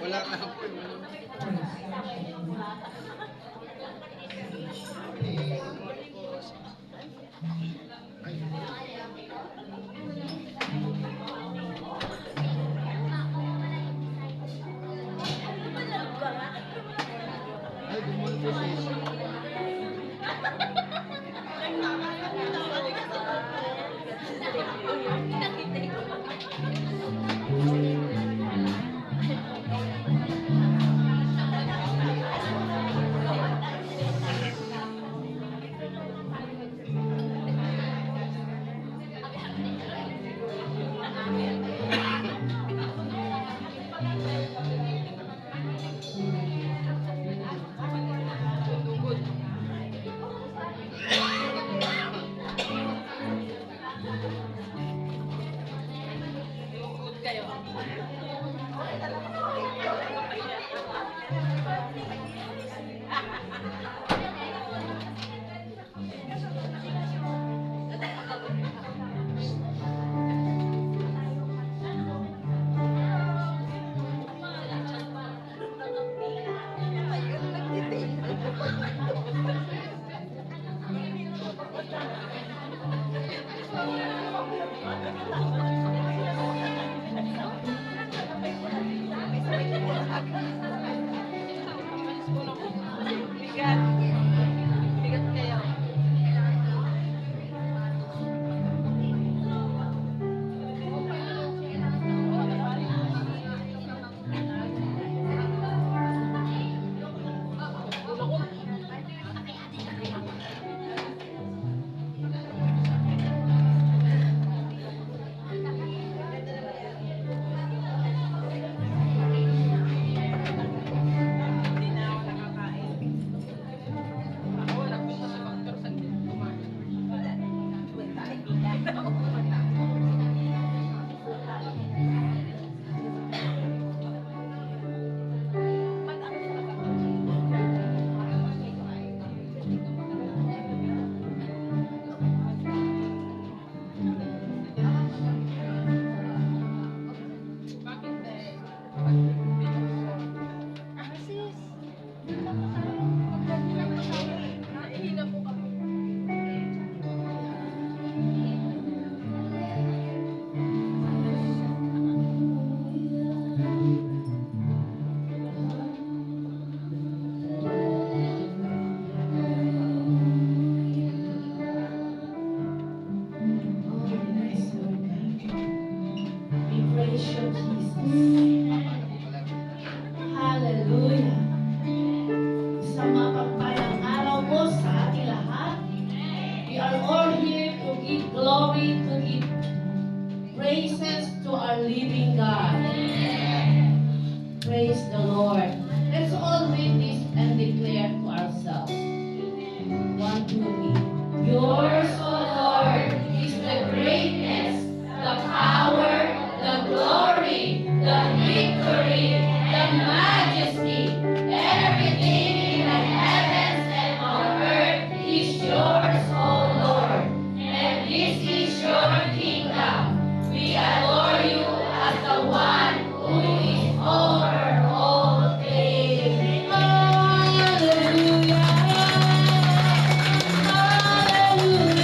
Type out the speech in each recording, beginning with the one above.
Wala ka po. Ay, gumulo po siya. Bigat kayo. Hallelujah. Isang mapagpalang araw po sa ating lahat. We are all here to give glory, to give praises to our living God. Praise the Lord. Let's all read this and declare to ourselves. 1, 2, 3. Yours, O Lord, is the greatness, the power, the glory, the victory, the majesty. Everything in the heavens and on earth is yours, O Lord, and this is your kingdom. We adore you as the one who is over all things. Hallelujah! Hallelujah!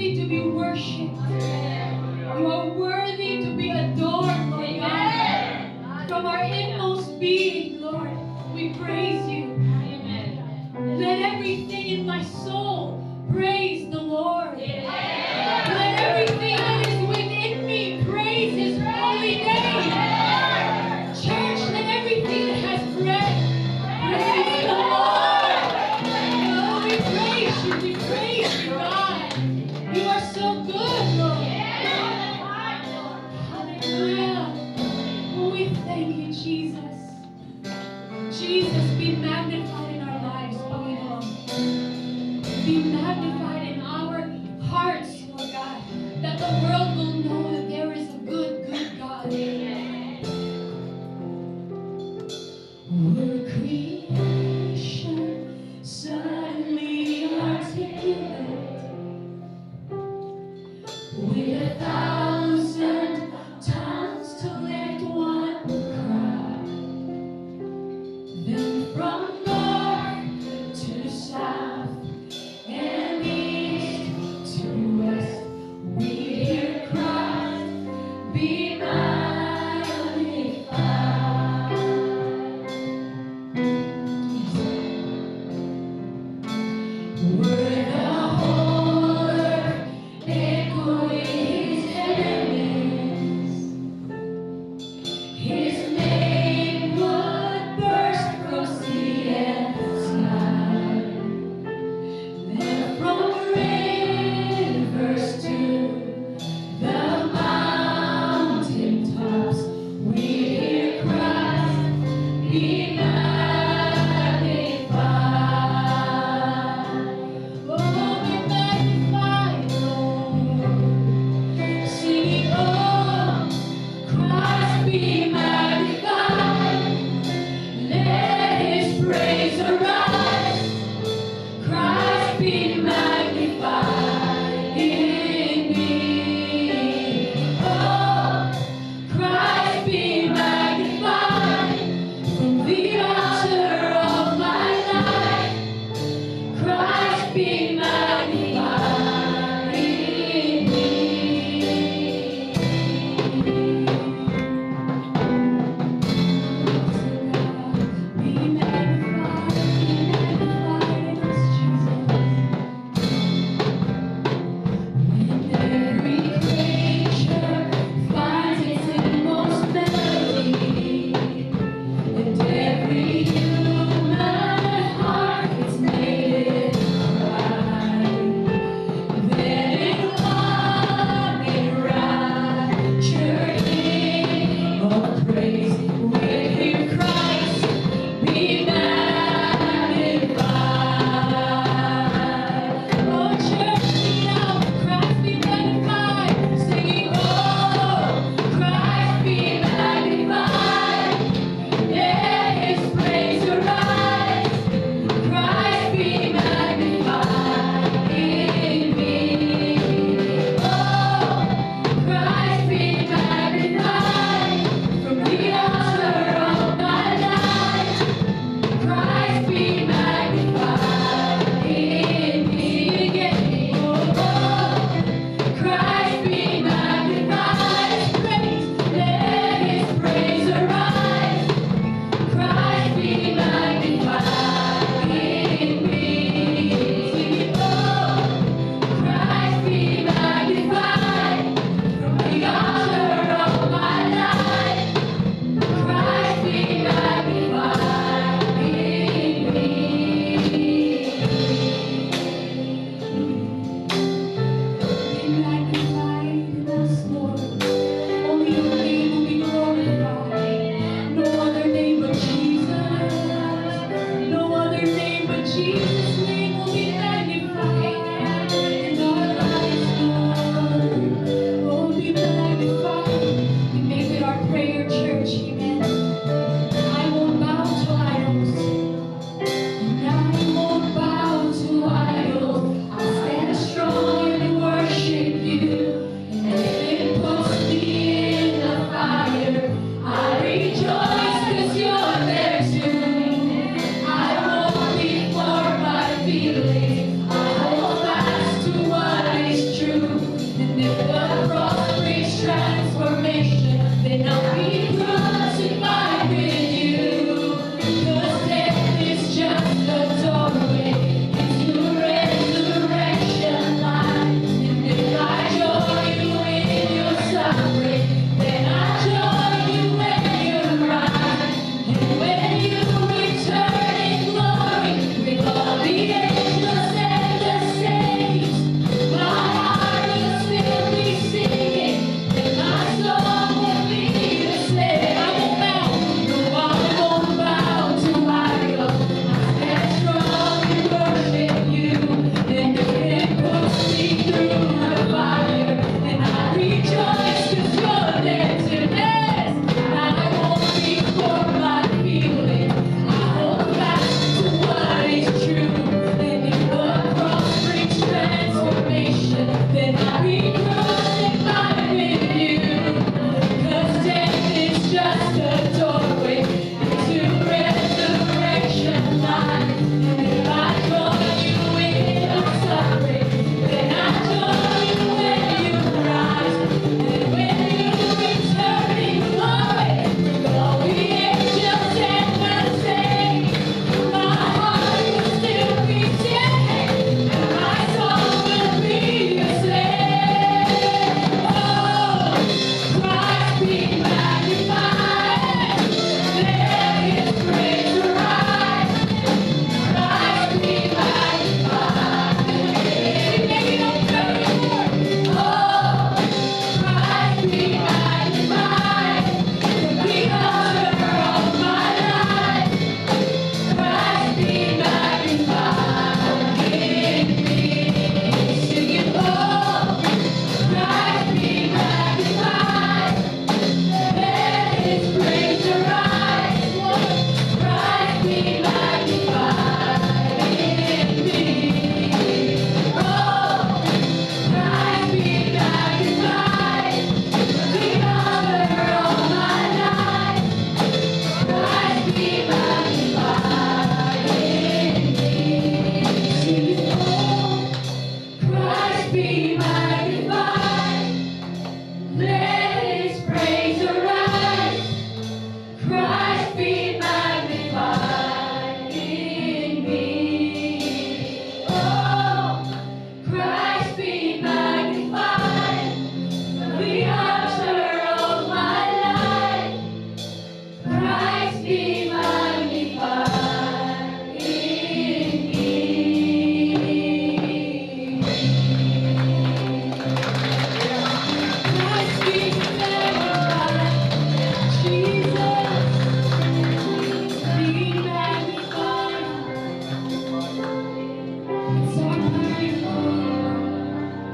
worthy to be worshipped. You are worthy to be adored, Lord God. From our inmost being, Lord, we praise you. Let everything in my soul praise the Lord. Let everything that is within me praise His holy name. Church, let everything that has breath praise the Lord. Oh, we praise you, God. You are so good, Lord. Hallelujah. Oh, we thank you, Jesus. Jesus, be magnified in our lives, Panginoon.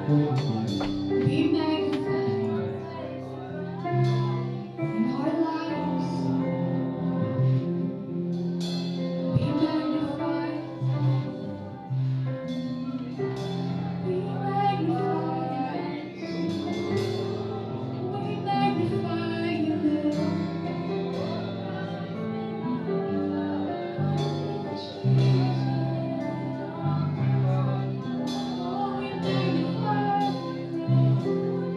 Be magnified in our lives. Be magnified. Be magnified. We magnify you, Lord. Oh, we magnify you, Lord.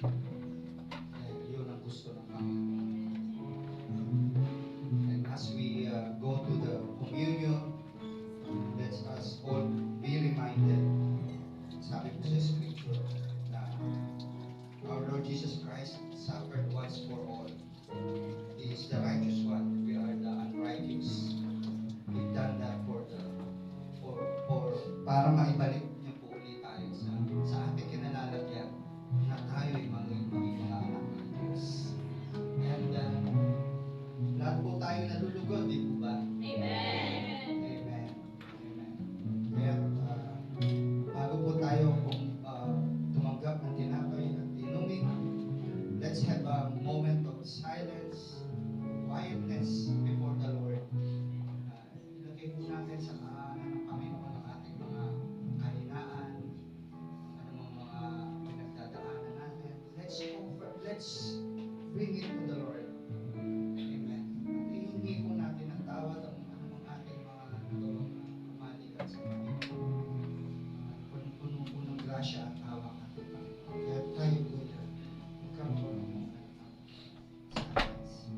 Yun ang gusto ng Panginoon. And as we go to the communion, let us all be reminded, sabi po sa Scripture, na our Lord Jesus Christ suffered once for all. He is the righteous one. We are the unrighteous. We've done that para maibalik niyo po ulit tayo sa ating kinalalagyan na tayo'y maging mga anak ng Diyos. And lahat po tayo nalulugod, di po ba? Amen. Amen. Amen. Kaya bago po tayo tumanggap ng tinapay at inumin, let's have a moment of silence, quietness before the Lord. Ilagay po natin sa kahanan ng Panginoon ang ating mga kahinaan, anumang mga pinagdadaanan natin. Let's bring it to the Lord. Amen. At ihingi po natin ang tawad ang anumang ating mga nagawang maligat sa Panginoon. Puno po ng grasya at awa ang ating Panginoon. Kaya tayo po dyan. Magkaroon ng mga silence.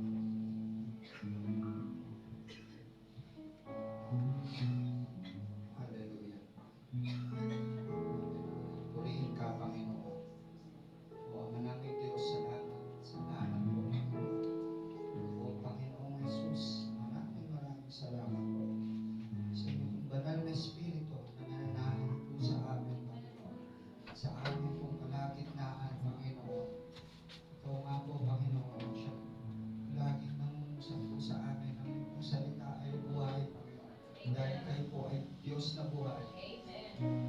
Hallelujah. Purihin ka, Panginoon. O Ama namin Diyos, salamat po. O Panginoong Jesus, maraming salamat po sa inyong banal na Espiritu na nananahan po sa amin, Panginoon. Sa amin pong kalagitnaan, Panginoon. Ikaw nga po, Panginoon, siya laging nangungusap po sa amin. Ang iyong salita ay buhay, Panginoon. Dahil kayo po ay Diyos na buhay.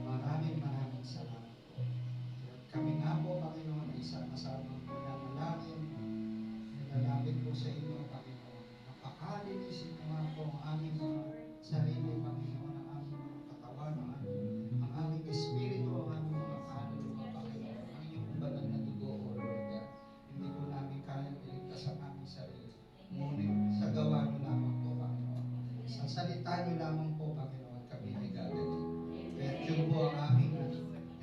Maraming salamat po. At kami nga po, Panginoon, ay sama-sama nananalangin. Nalalapit po sa inyo, Panginoon. Napakalinisin mo nga po ang aming mga sarili, Panginoon, ang aming mga katawan, ang aming espiritu, ang aming mga kaluluwa, Panginoon. Ang inyong banal na dugo, O Lord. Hindi po namin kayang iligtas ang aming sarili. Ngunit sa gawa niyo lamang po, Panginoon. Sa salita niyo lamang po, Panginoon, kami ay gagaling. Kaya yun po ang aming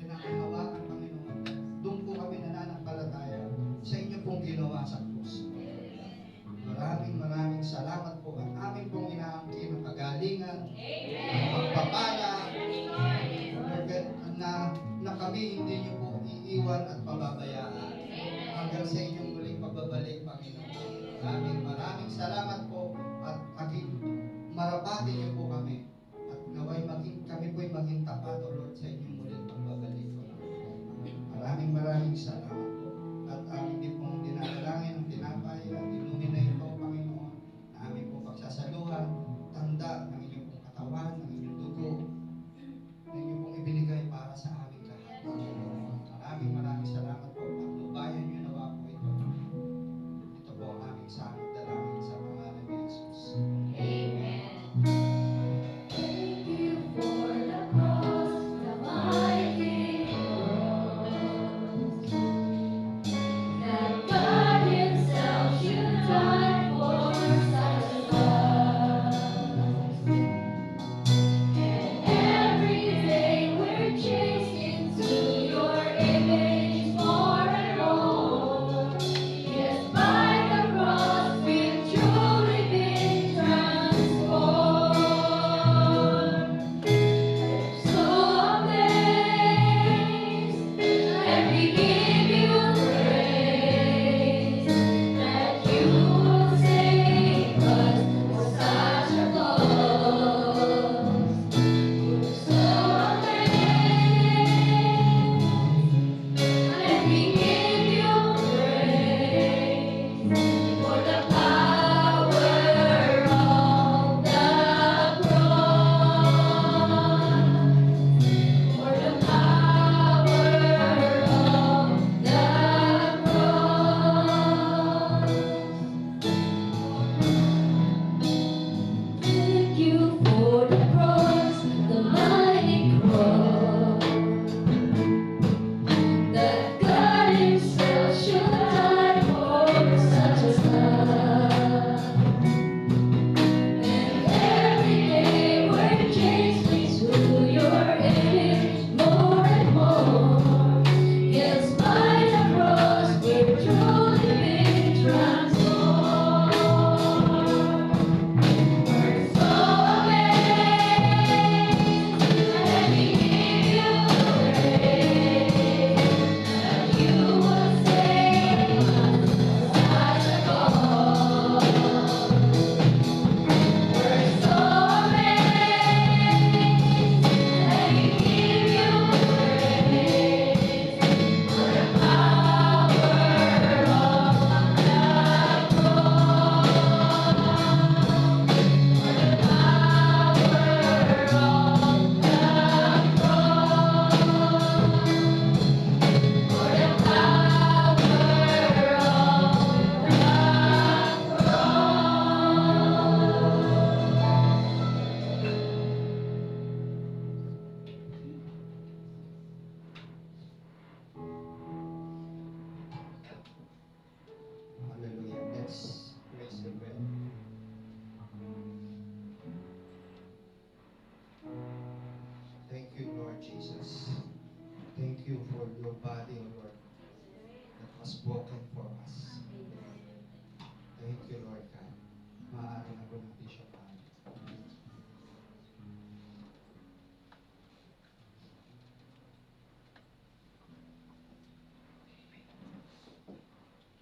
pinakahawakan, Panginoon. Doon po kami nananampalataya sa inyo pong ginawa sa krus. Maraming salamat po. Ang aming pong inaangkin ng kagalingan, ang pagpapala, na kami hindi niyo po iiwan at pababayaan hanggang sa inyong muling pagbabalik, Panginoon. Maraming salamat po at marapati niyo po kami at naway kami po'y maging tapat, O Lord, sa inyong muling pagbabalik. Maraming salamat po. At aming din pong dinadalangin ang tinapay at inumin na ito, Panginoon, na aming po pagsasaluhan, tanda ng inyong pong katawan, ng inyong dugo, na inyong pong ibinigay para sa aming lahat, Panginoon. Maraming salamat po. Patnubayan niyo nawa po ito. Ito po ang aming samot dalangin sa pangalan ni Jesus. Amen. Thank you for the cross, the mighty cross, that God Himself should die for such a cause. And every day we're chased into Your image more and more. Yes, by the cross we've truly been transformed. So amazed, and we give You praise that You will save us for such a cause. So amazed, and we give You praise for the power of the cross, for the power of your body, O Lord, that was broken for us. Thank you, Lord God. Maaari na po natin siya paano.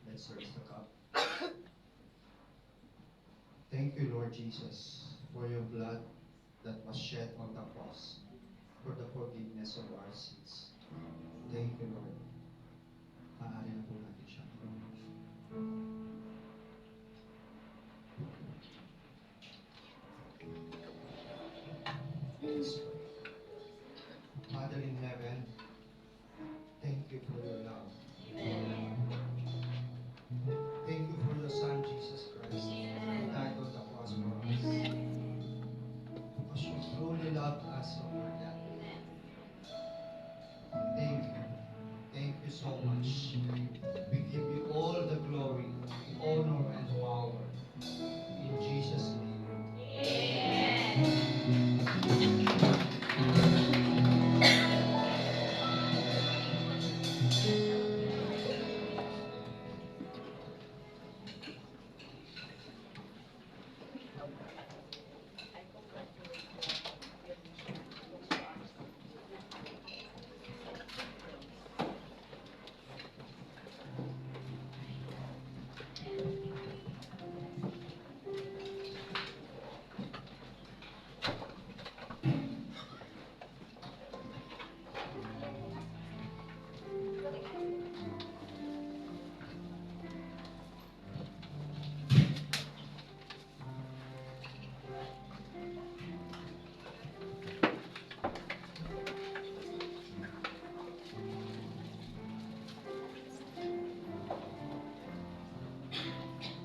Let's raise the cup. Thank you, Lord Jesus, for your blood that was shed on the cross for the forgiveness of our sins. Thank you, Lord. Maaari na po natin siya. Let's pray. Father in heaven, thank you for your love. Thank you for your Son, Jesus Christ, who died on the cross for us. Because you truly loved us, O Lord God. Thank you. Thank you so much. We give you all the glory, honor, and power. In Jesus' name.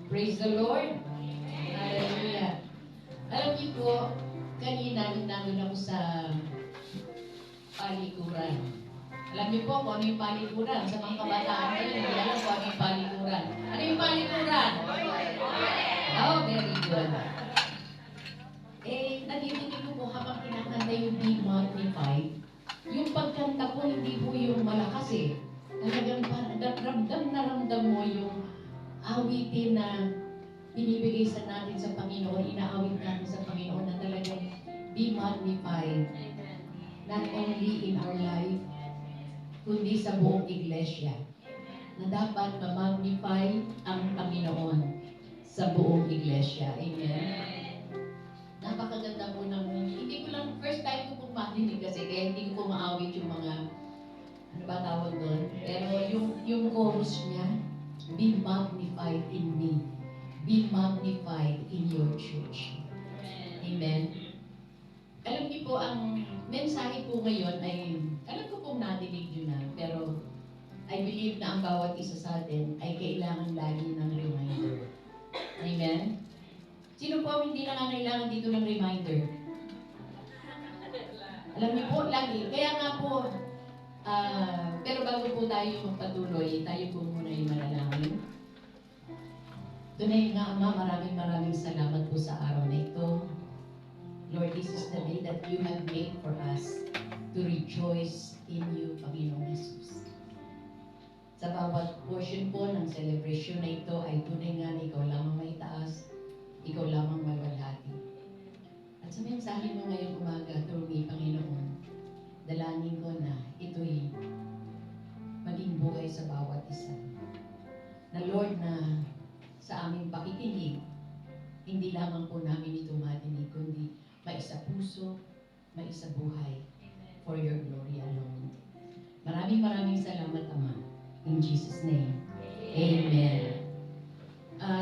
Praise the Lord. Hallelujah. Alam niyo po, kanina nung nandun ako sa palikuran. Alam niyo po kung ano yung palikuran. Sa mga kabataan ko yun, hindi alam kung ano yung palikuran. Ano yung palikuran? Oh, very good. Nadidinig ko po habang kinakanta yung Be Magnified. Yung pagkanta po, hindi po yung malakas eh. Talagang ramdam na ramdam mo yung awitin na binibigay sa natin sa Panginoon, inaawit natin sa Panginoon na talagang be magnified. Not only in our life, kundi sa buong iglesia. Na dapat ma-magnify ang Panginoon sa buong iglesia. Amen? Napakaganda po ng, hindi ko lang, first time ko pong marinig kasi, kaya hindi ko po maawit yung mga, ano ba tawag doon? Pero yung chorus niya, be magnified in me. Be magnified in your church. Amen. Alam niyo po, ang mensahe po ngayon ay, alam ko pong nadinig yun na, pero I believe na ang bawat isa sa atin ay kailangan lagi ng reminder. Amen? Sino po ang hindi nangangailangan dito ng reminder? Alam niyo po, lagi. Kaya nga po, pero bago po tayo magpatuloy, tayo po muna yung manalangin. Tunay nga, Ama, maraming salamat po sa araw na ito. Lord, this is the day that you have made for us to rejoice in you, Panginoong Jesus. Sa bawat portion po ng celebration na ito ay tunay nga na ikaw lamang may taas, ikaw lamang malwalhati. At sa mensahe mo ngayong umaga, through me, Panginoon, dalangin ko na ito'y maging buhay sa bawat isa. Na Lord, na sa aming pakikinig, hindi lamang po namin ito madinig, kundi maisa puso, maisa buhay, for your glory alone. Maraming salamat, Ama. In Jesus' name. Amen.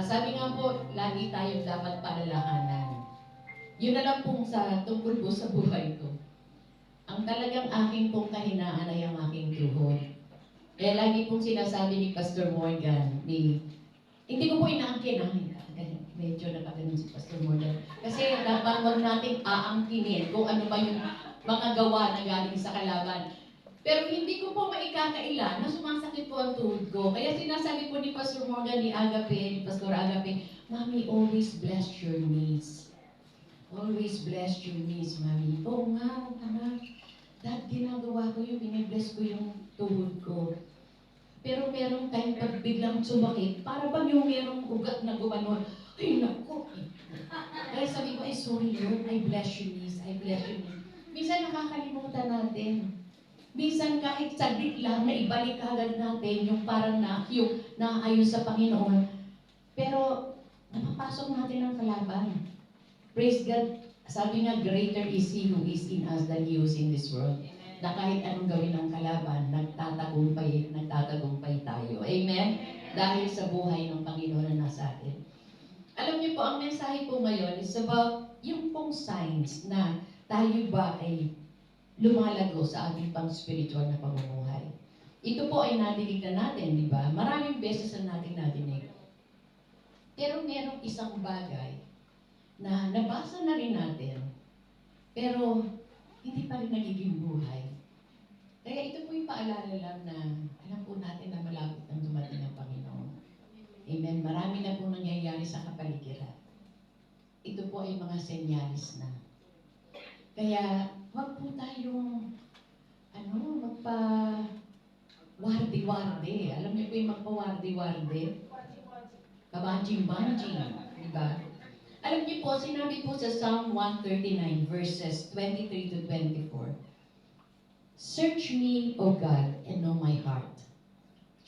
Sabi nga po, lagi tayong dapat palalahanan. Yun na lang pong sa tungkol po sa buhay ko. Ang talagang aking pong kahinaan ay ang aking tuhod. Kaya lagi pong sinasabi ni Pastor Morgan, hindi ko po inaangkin, medyo nakaganon si Pastor Morgan. Kasi dapat wag natin aangkinin kung ano ba yung mga gawa na galing sa kalaban. Pero hindi ko po maikakaila na sumasakit po ang tuhod ko. Kaya sinasabi po ni Pastor Morgan, ni Pastor Agape, Mami, always bless your knees. Always bless your knees, Mami. Oo nga, anak. Dahil ginagawa ko yun, binibless ko yung tuhod ko. Pero merong time pag biglang sumakit, para bang yung merong ugat na gumanon, ay naku. Kaya sabi ko, ay sorry Lord, I bless you niece, I bless you niece. Minsan nakakalimutan natin. Minsan kahit saglit lang na ibalik agad natin yung parang yung naayon sa Panginoon. Pero napapasok natin ang kalaban. Praise God. Sabi nga, greater is He who is in us than He who is in this world. Na kahit anong gawin ng kalaban, nagtatagumpay tayo. Amen? Dahil sa buhay ng Panginoon na nasa atin. Alam niyo po, ang mensahe po ngayon is about yung pong signs na tayo ba ay lumalago sa ating pang-spiritual na pamumuhay. Ito po ay nadinig na natin, di ba? Maraming beses na natin nadinig. Pero merong isang bagay na nabasa na rin natin, pero hindi pa rin nagiging buhay. Kaya ito po yung paalala lang na alam po natin na malapit nang dumating ang Panginoon. Amen. Marami na po nangyayari sa kapaligiran. Ito po ay mga senyalis na. Kaya huwag po tayong magpa-wardi-wardi. Alam niyo po yung magpa-wardi-wardi? Kabanjing-banjing. Diba? Alam niyo po, sinabi po sa Psalm 139 verses 23 to 24, Search me, O God, and know my heart.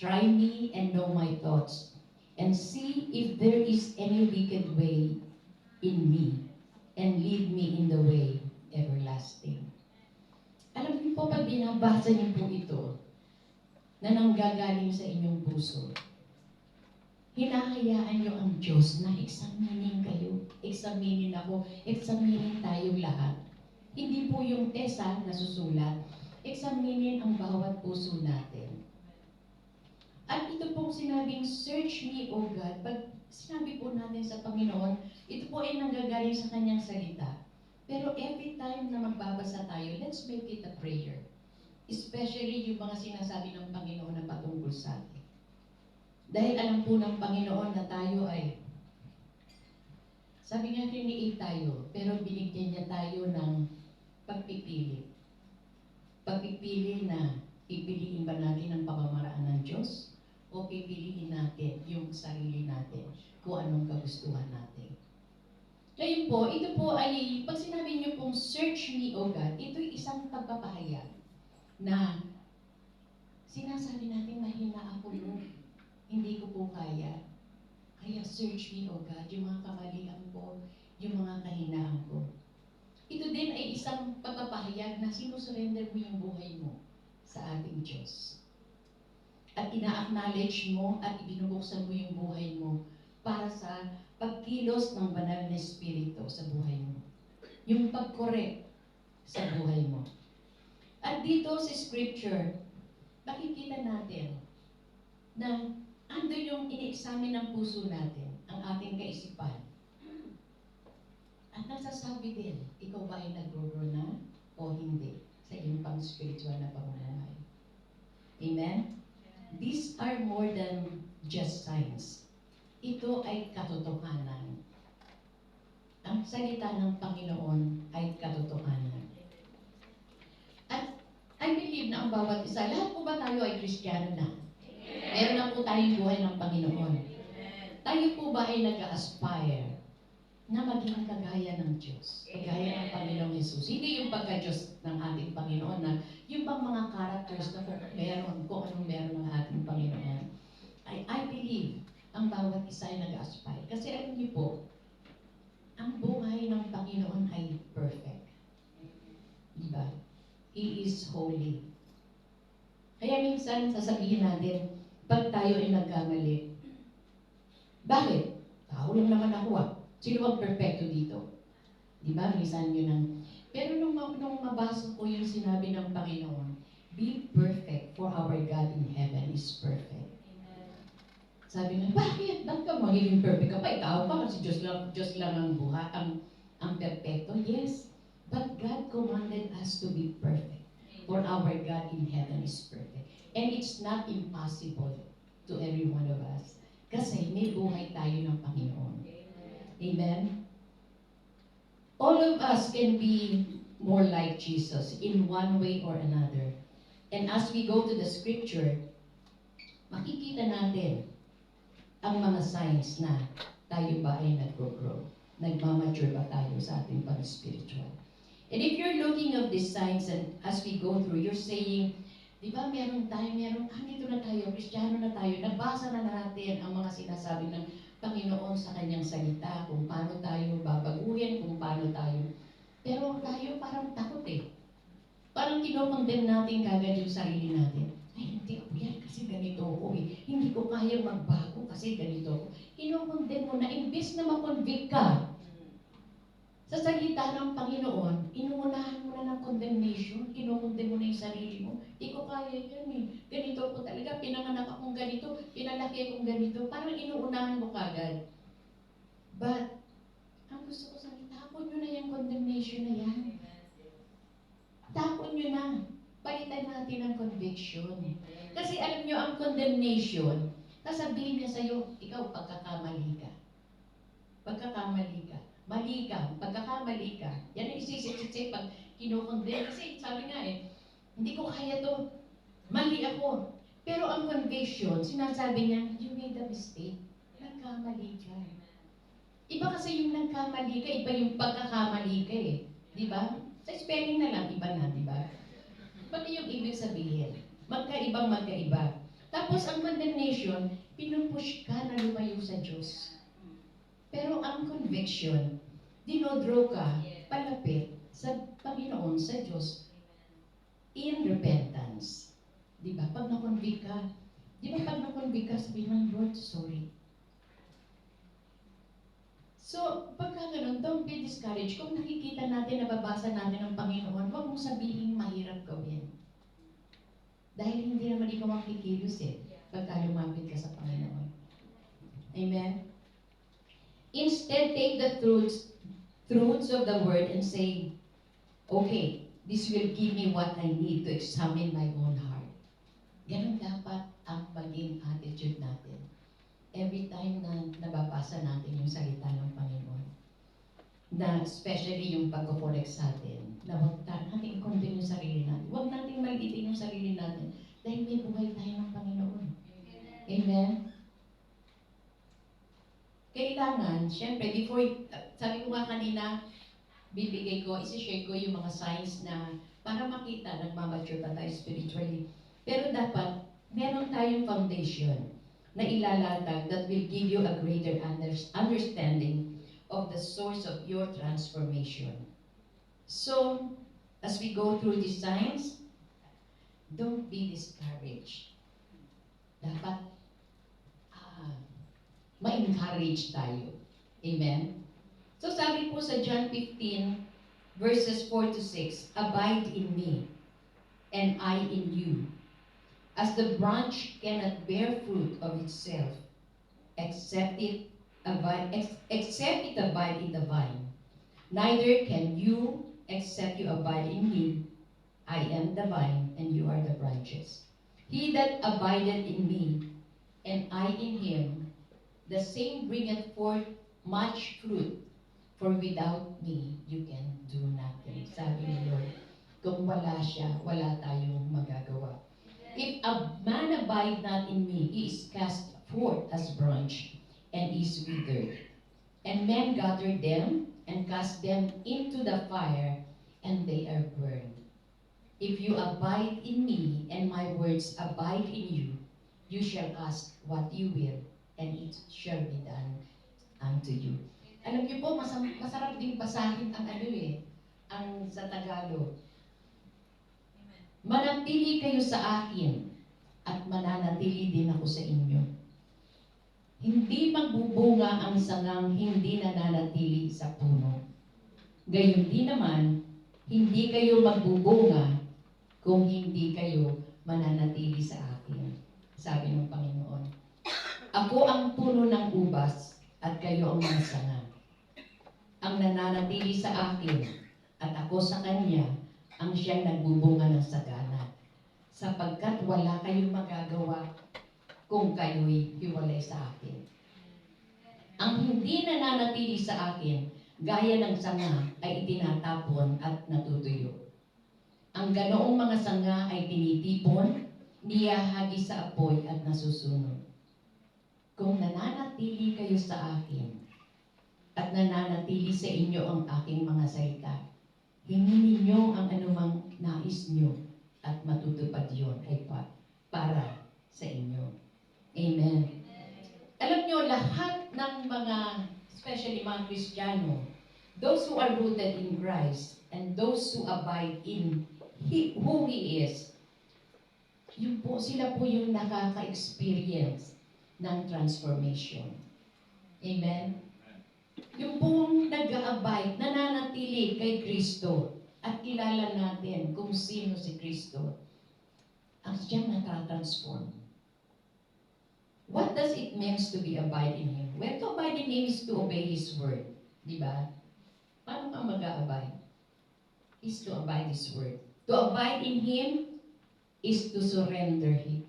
Try me and know my thoughts, and see if there is any wicked way in me, and lead me in the way everlasting. Alam niyo po, pag binabasa niyo po ito, na nanggagaling sa inyong puso, hinahayaan niyo ang Diyos na examinin kayo, examinin ako, examinin tayong lahat. Hindi po yung tesa na susulat, examinin ang bawat puso natin. At ito pong sinabing, search me, O God, pag sinabi po natin sa Panginoon, ito po ay nanggagaling sa Kanyang salita. Pero every time na magbabasa tayo, let's make it a prayer. Especially yung mga sinasabi ng Panginoon na patungkol sa atin. Dahil alam po ng Panginoon na tayo ay, sabi nga create tayo, pero binigyan niya tayo ng pagpipili. Pagpipili na pipiliin ba natin ang pamamaraan ng Diyos o pipiliin natin yung sarili natin kung anong kagustuhan natin. Ngayon po, ito po ay, pag sinabi niyo pong search me, O God, ito'y isang pagpapahayag na sinasabi natin mahina ako Lord. Hindi ko po kaya. Kaya search me, O God, yung mga kamalian ko, yung mga kahinaan ko. Ito din ay isang pagpapahayag na sinusurrender mo yung buhay mo sa ating Diyos. At ina-acknowledge mo at ibinubuksan mo yung buhay mo para sa pagkilos ng banal na Espiritu sa buhay mo. Yung pag-correct sa buhay mo. At dito sa Scripture, makikita natin na ando yung ini-examine ng puso natin, ang ating kaisipan. At nagsasabi din, ikaw ba ay nag-grow na o hindi sa iyong pang-spiritual na pamumuhay. Amen? These are more than just signs. Ito ay katotohanan. Ang salita ng Panginoon ay katotohanan. At I believe na ang bawat isa, lahat po ba tayo ay Kristiyano na? Meron na po tayong buhay ng Panginoon. Tayo po ba ay nag-aspire na maging kagaya ng Diyos? Kagaya ng Panginoong Jesus. Hindi yung pagka-Diyos ng ating Panginoon na yung bang mga characters na kung anong meron ng ating Panginoon. I believe ang bawat isa ay nag-aspire. Kasi alam niyo po, ang buhay ng Panginoon ay perfect. Diba? He is holy. Kaya minsan sasabihin natin, pag tayo ay nagkamali, bakit? Tao lang naman ako ah. Sino bang perfecto dito? Di ba? Minsan yun ang... Pero nung mabasa ko yung sinabi ng Panginoon, be perfect for our God in heaven is perfect. Sabi nga, bakit? Ba't ka magiging perfect ka pa? Ikaw pa kasi Diyos lang ang buhay, ang perfecto. Yes, but God commanded us to be perfect. For our God in heaven is perfect. And it's not impossible to every one of us. Kasi may buhay tayo ng Panginoon. Amen? All of us can be more like Jesus in one way or another. And as we go to the scripture, makikita natin ang mga signs na tayo ba ay nag-grow, nagmamature ba tayo sa ating pag-spiritual. And if you're looking of these signs and as we go through, you're saying, di ba meron dito na tayo, Kristiyano na tayo, nabasa na natin ang mga sinasabi ng Panginoon sa kanyang salita, kung paano tayo babaguhin, kung paano tayo. Pero tayo parang takot eh. Parang kinokondem natin kagad yung sarili natin. Ay, hindi ako yan kasi ganito ako eh. Hindi ko kaya magbago kasi ganito ako. Kinokondem mo na, imbes na makonvict ka sa salita ng Panginoon, inuunahan mo na ng condemnation, kinokondem mo na yung sarili mo. Hindi ko kaya yan eh. Ganito ako talaga, pinanganak akong ganito, pinalaki akong ganito. Parang inuunahan mo kagad. But, ang gusto ko sabihin, tapon nyo na yung condemnation na yan. Tapon nyo na. Palitan natin ang conviction. Kasi alam nyo, ang condemnation, sasabihin niya sa'yo, ikaw pagkakamali ka. Pagkakamali ka. Mali ka. Pagkakamali ka. Yan ang isisip-sip pag kinokondem. Kasi sabi nga hindi ko kaya to. Mali ako. Pero ang conviction, sinasabi niya, you made a mistake. Nagkamali ka. Iba kasi yung nagkamali ka, iba yung pagkakamali ka eh. Di ba? Sa spelling na lang, iba na, di ba? Pati yung ibig sabihin. Magkaiba. Tapos ang condemnation, pinupush ka na lumayo sa Diyos. Pero ang conviction, dinodraw ka palapit sa Panginoon, sa Diyos, in repentance. Di ba? Pag na-convict ka, sabihin mo, Lord, sorry. So, pagka ganun, don't be discouraged. Kung nakikita natin, nababasa natin ang Panginoon, huwag mong sabihin mahirap gawin. Dahil hindi naman ikaw ang kikilos pagka lumapit ka sa Panginoon. Amen? Instead, take the truths of the Word and say, okay, this will give me what I need to examine my own heart. Ganun dapat ang maging attitude natin. Every time na nababasa natin yung salita ng Panginoon, na especially yung pag-correct sa atin, na huwag natin i-condemn yung sarili natin. Huwag natin maliitin yung sarili natin dahil may buhay tayo ng Panginoon. Amen? Kailangan, syempre, sabi ko nga kanina, isi-share ko yung mga signs na para makita, nagmamature pa tayo spiritually. Pero dapat, meron tayong foundation na ilalatag that will give you a greater understanding of the source of your transformation. So, as we go through these signs, don't be discouraged. Dapat ma-encourage tayo. Amen? So sabi po sa John 15, verses 4 to 6, abide in me, and I in you. As the branch cannot bear fruit of itself, except it abide in the vine, neither can you except you abide in me. I am the vine, and you are the branches. He that abideth in me, and I in him, the same bringeth forth much fruit, for without me you can do nothing. Sabi ni Lord, kung wala siya, wala tayong magagawa. If a man abide not in me, he is cast forth as branch, and is withered. And men gather them, and cast them into the fire, and they are burned. If you abide in me, and my words abide in you, you shall ask what you will, and it shall be done unto you. Alam niyo po, masarap din basahin ang ang sa Tagalog. Manatili kayo sa akin, at mananatili din ako sa inyo. Hindi magbubunga ang sangang hindi nananatili sa puno. Gayon din naman, hindi kayo magbubunga kung hindi kayo mananatili sa akin. Sabi ng Panginoon, ako ang puno ng ubas at kayo ang mga sanga. Ang nananatili sa akin at ako sa kanya, ang siyang nagbubunga ng sagana. Sapagkat wala kayong magagawa kung kayo'y hiwalay sa akin. Ang hindi nananatili sa akin, gaya ng sanga, ay itinatapon at natutuyo. Ang ganoong mga sanga ay tinitipon, niyahagi sa apoy at nasusunog. Kung nananatili kayo sa akin at nananatili sa inyo ang aking mga salita, hingin ninyo ang anumang nais nyo at matutupad yun ay para sa inyo. Amen. Alam nyo, lahat ng mga, especially mga Kristiyano, those who are rooted in Christ and those who abide in who He is, sila po yung nakaka-experience ng transformation. Amen? Yung pong nag-a-abide, nananatili kay Kristo at kilala natin kung sino si Kristo, ang siyang nakatransform. What does it mean to be abide in Him? Well, to abide in Him is to obey His word. Di ba? Paano ka mag-a-abide? Is to abide His word. To abide in Him is to surrender Him.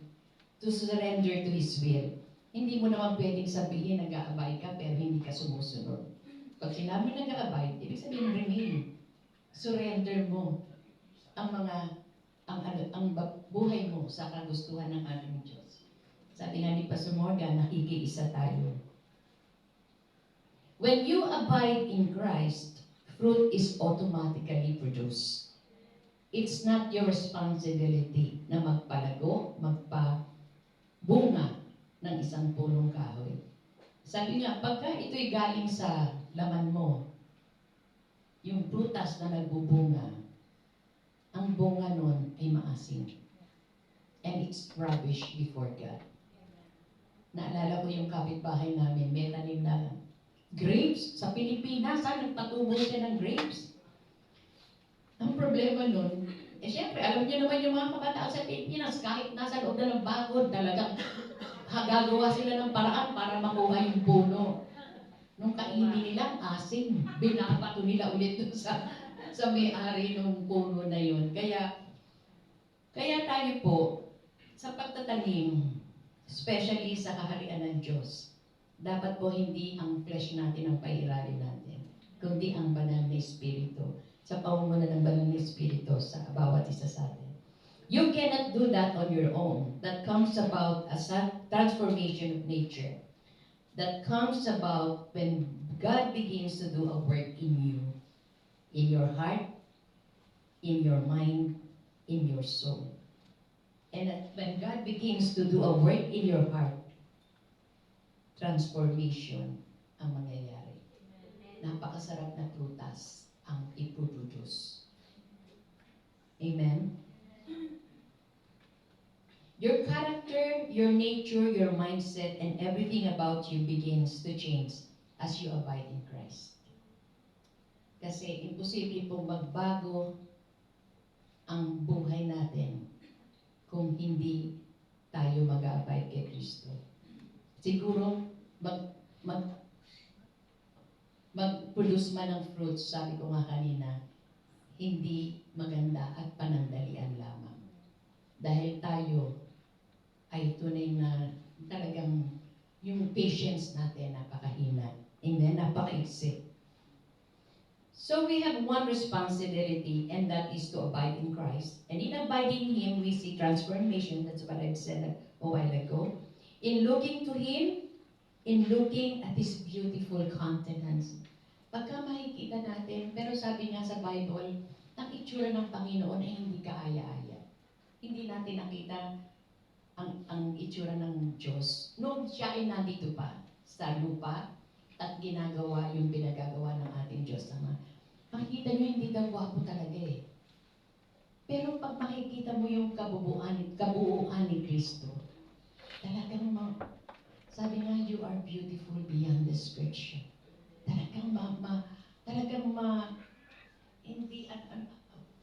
To surrender to His will. Hindi mo naman pwedeng sabihin nag-a-abide ka pero hindi ka sumusunod. Pag sinabi nag-a-abide, ibig sabihin remain. Surrender mo ang buhay mo sa kagustuhan ng ating Diyos. Sabi nga ni Pastor Morgan, nakikiisa tayo. When you abide in Christ, fruit is automatically produced. It's not your responsibility na magpalago, magpabunga ng isang punong kahoy. Sabi nga, pagka ito'y galing sa laman mo, yung prutas na nagbubunga, ang bunga nun ay maasim. And it's rubbish before God. Naalala ko yung kapitbahay namin, may tanim na grapes sa Pilipinas. Nagpatubo siya ng grapes. Ang problema nun, syempre, alam niyo naman yung mga kabataan sa Pilipinas, kahit nasa loob na ng bakod, talagang gagawa sila ng paraan para makuha yung puno. Nung kainin nila, asim. Binabato nila ulit dun sa may-ari ng puno na yun. Kaya tayo po, sa pagtatanim, especially sa kaharian ng Diyos, dapat po hindi ang flesh natin ang pairali natin, kundi ang banal na Espiritu, sa pamumuno ng banal na Espiritu sa bawat isa sa atin. You cannot do that on your own. That comes about as a transformation of nature. That comes about when God begins to do a work in you, in your heart, in your mind, in your soul. And when God begins to do a work in your heart, transformation ang mangyayari. Napakasarap na prutas ang ipuproduce. Amen? Your character, your nature, your mindset, and everything about you begins to change as you abide in Christ. Kasi imposible pong magbago ang buhay natin kung hindi tayo mag-abide kay Kristo. Siguro, mag-produce man ng fruits, sabi ko nga kanina, hindi maganda at panandalian lamang. Dahil tayo ay tunay na talagang yung patience natin napakahina. Amen? Napakaiksi. So we have one responsibility, and that is to abide in Christ. And in abiding in Him, we see transformation. That's what I said a while ago. In looking to Him, in looking at His beautiful countenance. Pagka makikita natin, pero sabi nga sa Bible, ang itsura ng Panginoon ay hindi kaaya-aya. Hindi natin nakita ang itsura ng Diyos nung siya ay nandito pa sa lupa at ginagawa yung pinagagawa ng ating Diyos Ama. Makikita nyo, hindi daw gwapo talaga eh. Pero pag makikita mo yung kabuuan ni Kristo, talagang sabi nga, you are beautiful beyond description. Hindi,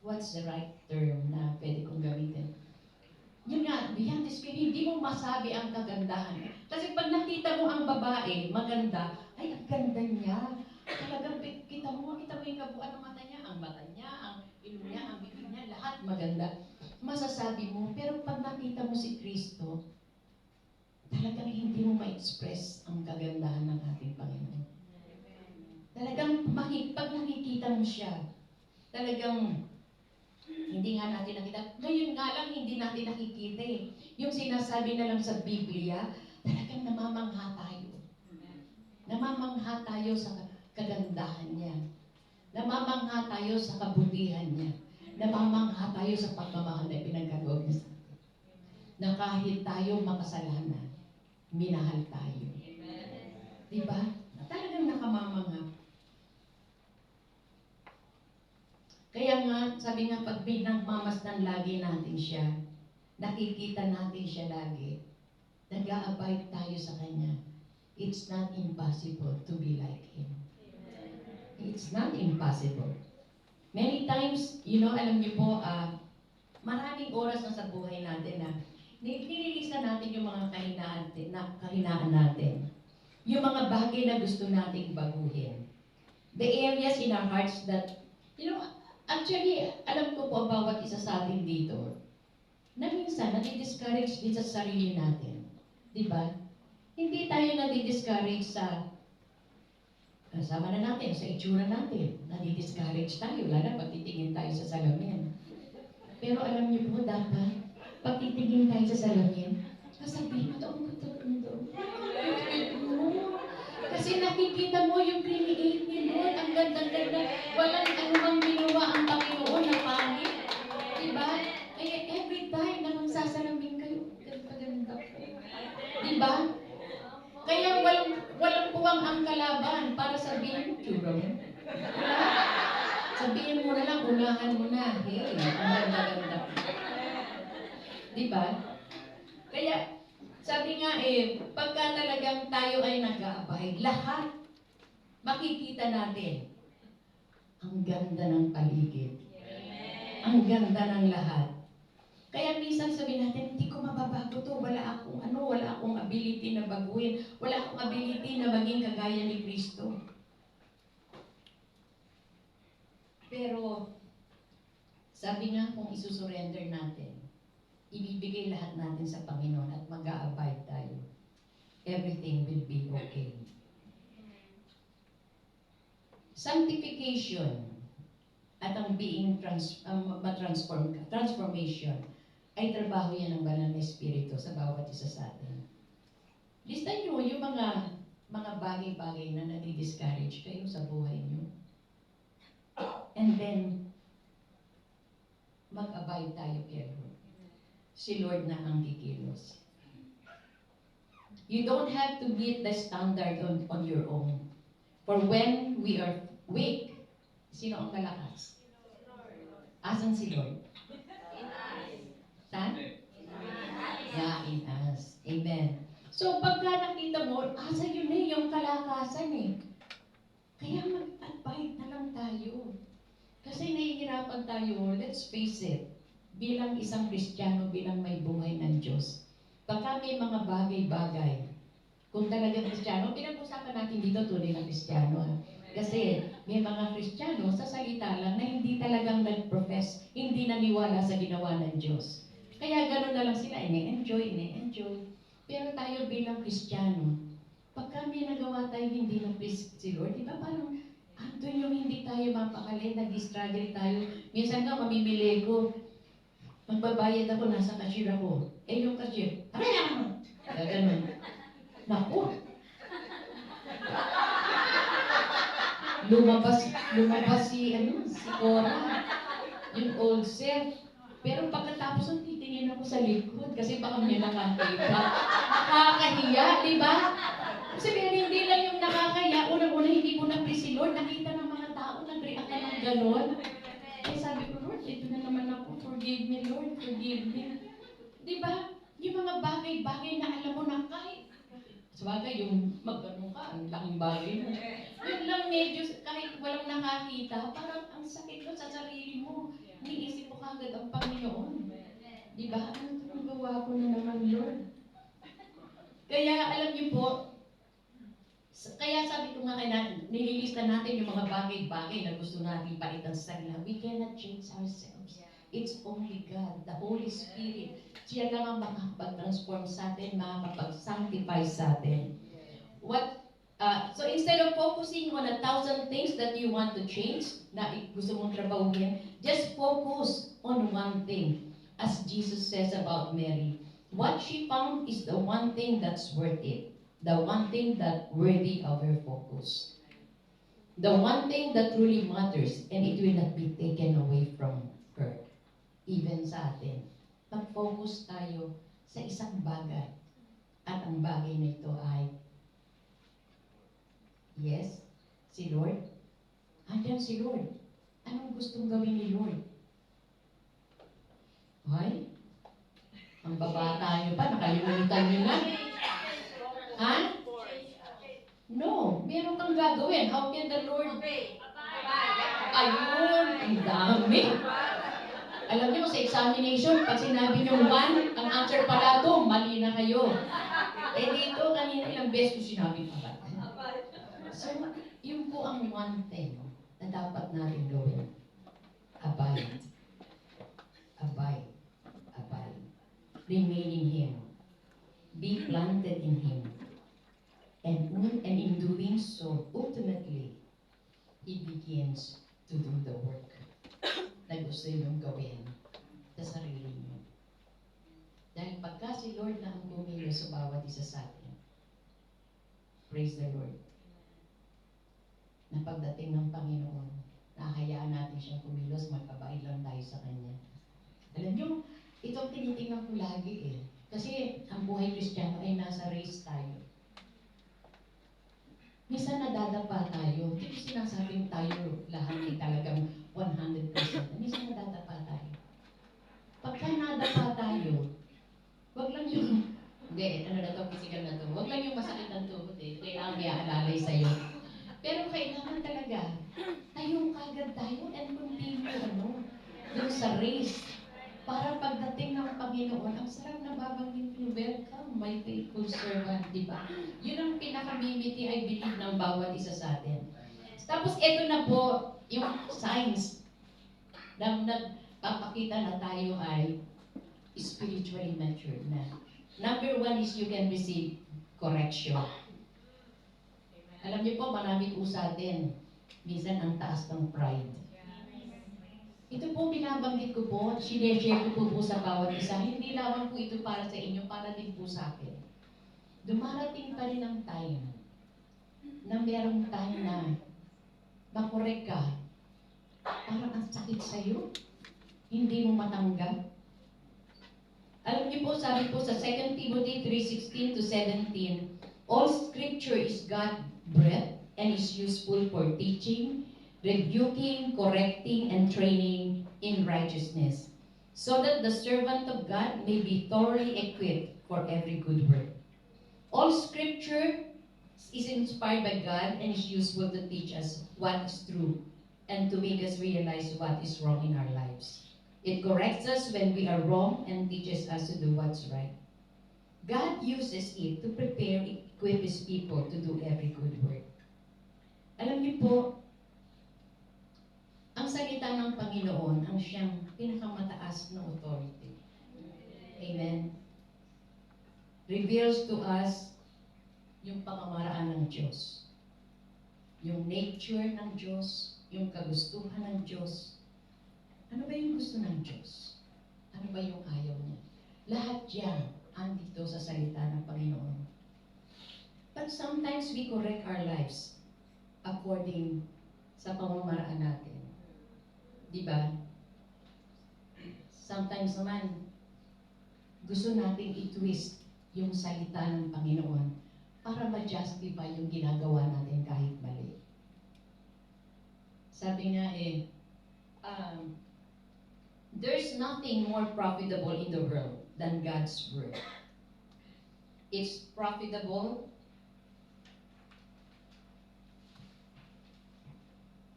what's the right term na pwede kong gamitin? Yun nga, beyond description, hindi mo masabi ang kagandahan. Kasi pag nakita mo ang babae, maganda, ay, ang ganda niya. Talagang kita mo yung kabuuan ng mata niya, ang ilong niya, ang bibig niya, lahat maganda. Masasabi mo, pero pag nakita mo si Kristo, talagang hindi mo ma-express ang kagandahan ng ating Panginoon. Talagang pag nakikita mo siya, talagang Hindi nga natin nakita. Ngayon nga lang, hindi natin nakikita eh. Yung sinasabi na lang sa Biblia, talagang namamangha tayo. Namamangha tayo sa kagandahan niya. Namamangha tayo sa kabutihan niya. Namamangha tayo sa pagmamahal na pinagkaloob niya sa atin. Na kahit tayo makasalanan, minahal tayo. Diba? Talagang nakamamangha. Kaya nga, sabi nga, pag pinagmamasdan lagi natin siya, nakikita natin siya lagi, nag-a-abide tayo sa Kanya. It's not impossible to be like Him. It's not impossible. Many times, alam niyo po, maraming oras na sa buhay natin na nililista natin yung mga kahinaan natin. Yung mga bagay na gusto nating baguhin. The areas in our hearts that, actually, alam ko po ang bawat isa sa atin dito, na minsan nadi-discourage din sa sarili natin. Di ba? Hindi tayo nadi-discourage sa kasama na natin, sa itsura natin. Nadi-discourage tayo, lalo pag titingin tayo sa salamin. Pero alam niyo po, dapat, pag titingin tayo sa salamin, sasabihin mo, ang ganda. Kasi nakikita mo yung create ni Lord, ang ganda-ganda. Walang anumang ginawa ang Panginoon na pangit. Diba? Kaya every time na magsasalamin kayo, ganda-ganda po. Diba? Kaya walang puwang ang kalaban para sabihin mo, tsura mo. Sabihin mo na lang, unahan mo na. Hey, ang ganda-ganda po. Diba? Kaya, sabi nga pagka talagang tayo ay nag-aabay, lahat makikita natin. Ang ganda ng paligid. Ang ganda ng lahat. Kaya minsan sabi natin, hindi ko mababago to. Wala akong ability na baguhin. Wala akong ability na maging kagaya ni Kristo. Pero, sabi nga kung isusurrender natin, ibibigay lahat natin sa Panginoon at mag-a-abide tayo. Everything will be okay. Sanctification at ang being transformation ay trabaho yan ng Banal na Espiritu sa bawat isa sa atin. Lista nyo yung mga bagay-bagay na nadi-discourage kayo sa buhay nyo. And then, mag-abide tayo careful. Si Lord na ang kikilos. You don't have to meet the standard on your own. For when we are weak, sino ang kalakas? Asan si Lord? Saan? Yeah, in us. Amen. So, pagka nakita mo, asa yun yung kalakasan Kaya mag-abide na lang tayo. Kasi nahihirapan tayo, let's face it, bilang isang Kristiyano, bilang may buhay ng Diyos. Baka may mga bagay-bagay. Kung talagang Kristiyano, pinag-usapan natin dito tunay na Kristiyano. Kasi may mga Kristiyano sa salita lang na hindi talagang nag-profess, hindi naniwala sa ginawa ng Diyos. Kaya gano'n na lang sila, ini-enjoy. Pero tayo bilang Kristiyano, pagka may nagawa tayo hindi na-please si Lord, di ba parang andun yung hindi tayo mapakali, nag-struggle tayo. Minsan nga mamimili ko, magbabayad ako, nasa cashier ako. Yung cashier, ganun. Naku. Lumabas si Cora, yung old self. Pero pagkatapos ang titingin ako sa likod kasi baka may nakakita. Nakakahiya, di ba? Kasi hindi lang yung nakakahiya, unang-una hindi ko na-please si Lord, nakita ng mga tao, nag-react na ng gano'n. Kaya sabi ko, Lord, ito na naman ako, forgive me, Lord, forgive me. Di ba? Yung mga bagay-bagay na alam mo na kahit, sabagay yung mag-ano ka, ang laking bagay mo. Yun lang medyo, kahit walang nakakita, parang ang sakit ko sa sarili mo. Iniisip mo kagad ang Panginoon. Di ba? Ano itong gawa ko na naman, Lord? Kaya alam niyo po, kaya sabi ko nga nililista natin yung mga bagay-bagay na gusto natin palitan sa sarili. We cannot change ourselves. It's only God, the Holy Spirit. Siya lang ang makakapag-transform sa atin, makakapag-sanctify sa atin. So instead of focusing on 1,000 things that you want to change, na gusto mong trabahuhin, just focus on one thing. As Jesus says about Mary, what she found is the one thing that's worth it. The one thing that worthy of her focus. The one thing that truly matters and it will not be taken away from her. Even sa atin. Mag-focus tayo sa isang bagay. At ang bagay na ito ay, yes, si Lord. Andiyan si Lord. Anong gustong gawin ni Lord? Ay, ang babata nyo pa, nakalimutan nyo na. Ha? No, meron kang gagawin. How can the Lord... Ayun, ang dami. Alam niyo, sa examination, pag sinabi niyo 1, ang answer pala to, mali na kayo. Eh dito, kanina ilang beses ko sinabi pa ba? So, yun po ang one thing na dapat natin gawin. Abide. Abide. Abide. Remain in Him. Be planted in Him. And in doing so, ultimately, He begins to do the work na gusto niyong gawin sa sarili niyo. Dahil pagka si Lord na ang kumilos sa bawat isa sa atin, praise the Lord, na pagdating ng Panginoon, nahayaan natin siyang kumilos, magpabait lang tayo sa Kanya. Alam niyo, ito ang tinitingnan ko lagi eh. Kasi ang buhay Kristiyano ay nasa race tayo. Minsan nadadapa tayo. Hindi ko sinasabing tayo lahat ay talagang 100%. Minsan nadadapa tayo. Pagka nadapa tayo, wag lang yung, hindi, ano na to, physical na to. Wag lang yung masakit ng tuhod eh. Kailangan may aalalay sa'yo. Pero kailangan talaga, tayong kagad tayo and continue, dun sa race. Para pagdating ng Panginoon, ang sarap na babanggit yung welcome, my faithful servant, di ba? Yun ang pinaka-mimiti, I believe, ng bawat isa sa atin. Tapos ito na po, yung signs na nagpapakita na tayo ay spiritually matured na. Number 1 is you can receive correction. Alam niyo po, marami po sa atin, minsan ang taas ng pride. Ito po binabanggit ko po, sineshare ko po sa bawat isa. Hindi lamang po ito para sa inyo, para din po sa akin. Dumarating pa rin ang time na merong time na makorek ka. Parang ang sakit sa'yo. Hindi mo matanggap. Alam niyo po, sabi po sa 2 Timothy 3:16 to 17, all scripture is God-breathed and is useful for teaching, rebuking, correcting, and training in righteousness, so that the servant of God may be thoroughly equipped for every good work. All scripture is inspired by God and is useful to teach us what is true and to make us realize what is wrong in our lives. It corrects us when we are wrong and teaches us to do what's right. God uses it to prepare, equip His people to do every good work. Alam niyo po, ang salita ng Panginoon ang siyang pinakamataas na authority. Amen. Reveals to us yung pamamaraan ng Diyos. Yung nature ng Diyos, yung kagustuhan ng Diyos. Ano ba yung gusto ng Diyos? Ano ba yung ayaw niya? Lahat yan andito sa salita ng Panginoon. But sometimes we correct our lives according sa pamamaraan natin. Diba? Sometimes naman, gusto nating i-twist yung salita ng Panginoon para ma-justify yung ginagawa natin kahit mali. Sabi nga there's nothing more profitable in the world than God's Word. It's profitable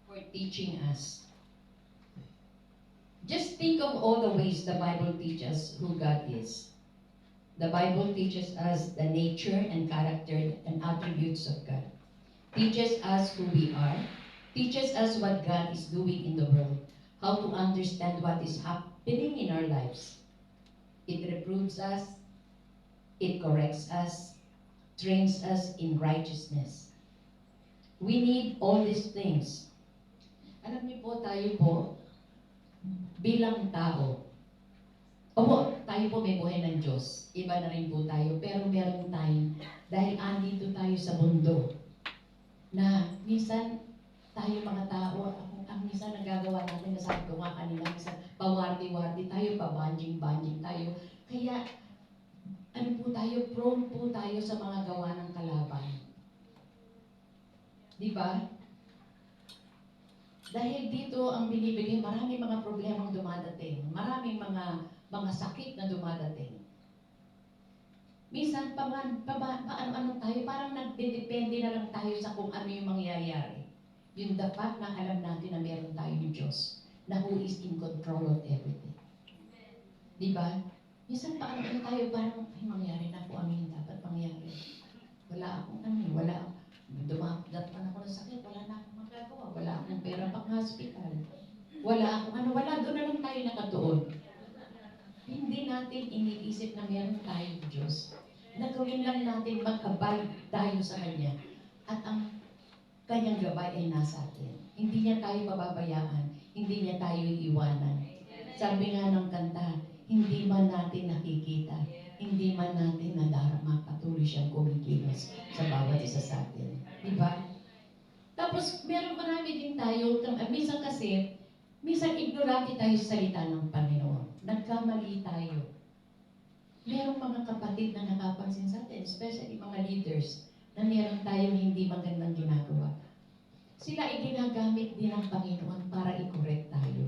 for teaching us. Just think of all the ways the Bible teaches who God is. The Bible teaches us the nature and character and attributes of God. Teaches us who we are. Teaches us what God is doing in the world. How to understand what is happening in our lives. It reproves us. It corrects us. Trains us in righteousness. We need all these things. Alam niyo po, tayo po, bilang tao, opo, tayo po may buhay ng Diyos. Iba na rin po tayo. Pero meron tayo, dahil andito tayo sa mundo, na minsan tayo mga tao, ang minsan nagagawa natin, nasabi ko nga kanina, minsan pawardi-wardi tayo, pabanjing-banjing tayo. Kaya, ano po tayo, prone po tayo sa mga gawa ng kalaban. Di ba? Dahil dito ang binibigay, maraming mga problemang dumadating, maraming mga sakit na dumadating. Minsan, paano tayo, parang nagdedepende na lang tayo sa kung ano yung mangyayari. Yung dapat na alam natin na meron tayong Diyos, na who is in control of everything. Di ba? Minsan, paano tayo, parang, ay, mangyari na po ano yung dapat mangyari. Wala akong wala akong, dumadat ako ng sakit, wala na akong magagawa, wala akong pera pang hospital. Wala akong wala, doon na lang tayo nakatuon. Hindi natin iniisip na meron tayong Diyos. Nagawin lang natin magkabay tayo sa Kanya. At ang Kanyang gabay ay nasa atin. Hindi niya tayo pababayaan. Hindi niya tayo iiwanan. Sabi nga ng kanta, hindi man natin nakikita, hindi man natin nadarama, patuloy siyang kumikilos sa bawat isa sa atin. Diba? Tapos, marami din tayo, minsan ignorante tayo sa salita ng Panginoon. Nagkamali tayo. Merong mga kapatid na nakapansin sa atin, especially mga leaders, na meron tayong hindi magandang ginagawa. Sila ay ginagamit din ng Panginoon para i-correct tayo.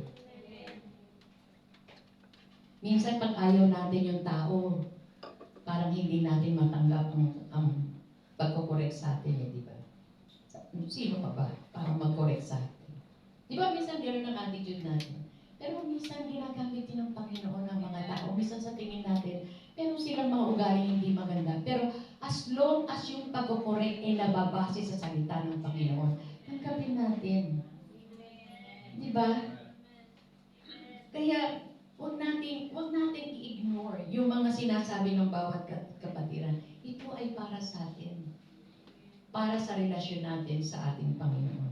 Minsan pag ayaw natin yung tao, parang hindi natin matanggap ang pagko-correct sa atin, di ba? Sino ka ba para mag-correct sa atin? Di ba minsan gano'n ang attitude natin? Pero minsan ginagamit din ng Panginoon ng mga tao. Minsan sa tingin natin, pero silang mga ugali hindi maganda. Pero as long as yung pagko-correct ay nababase sa salita ng Panginoon, tanggapin natin. Di ba? Kaya, huwag natin i-ignore yung mga sinasabi ng bawat kapatiran. Ito ay para sa atin. Para sa relasyon natin sa ating Panginoon.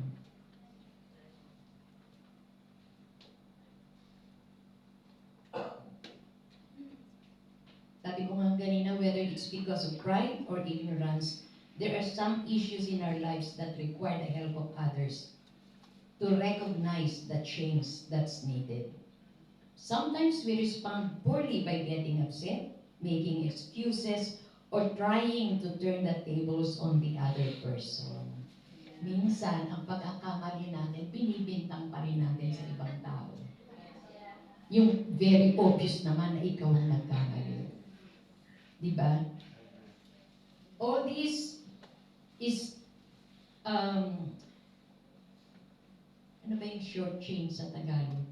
Sabi ko nga kanina, whether it's because of pride or ignorance, there are some issues in our lives that require the help of others to recognize the change that's needed. Sometimes we respond poorly by getting upset, making excuses, or trying to turn the tables on the other person. Minsan, ang pagkakamali natin, binibintang pa rin natin sa ibang tao. Yung very obvious naman na ikaw ang nagkamali. Diba? All this is, ano ba yung short change sa Tagalog?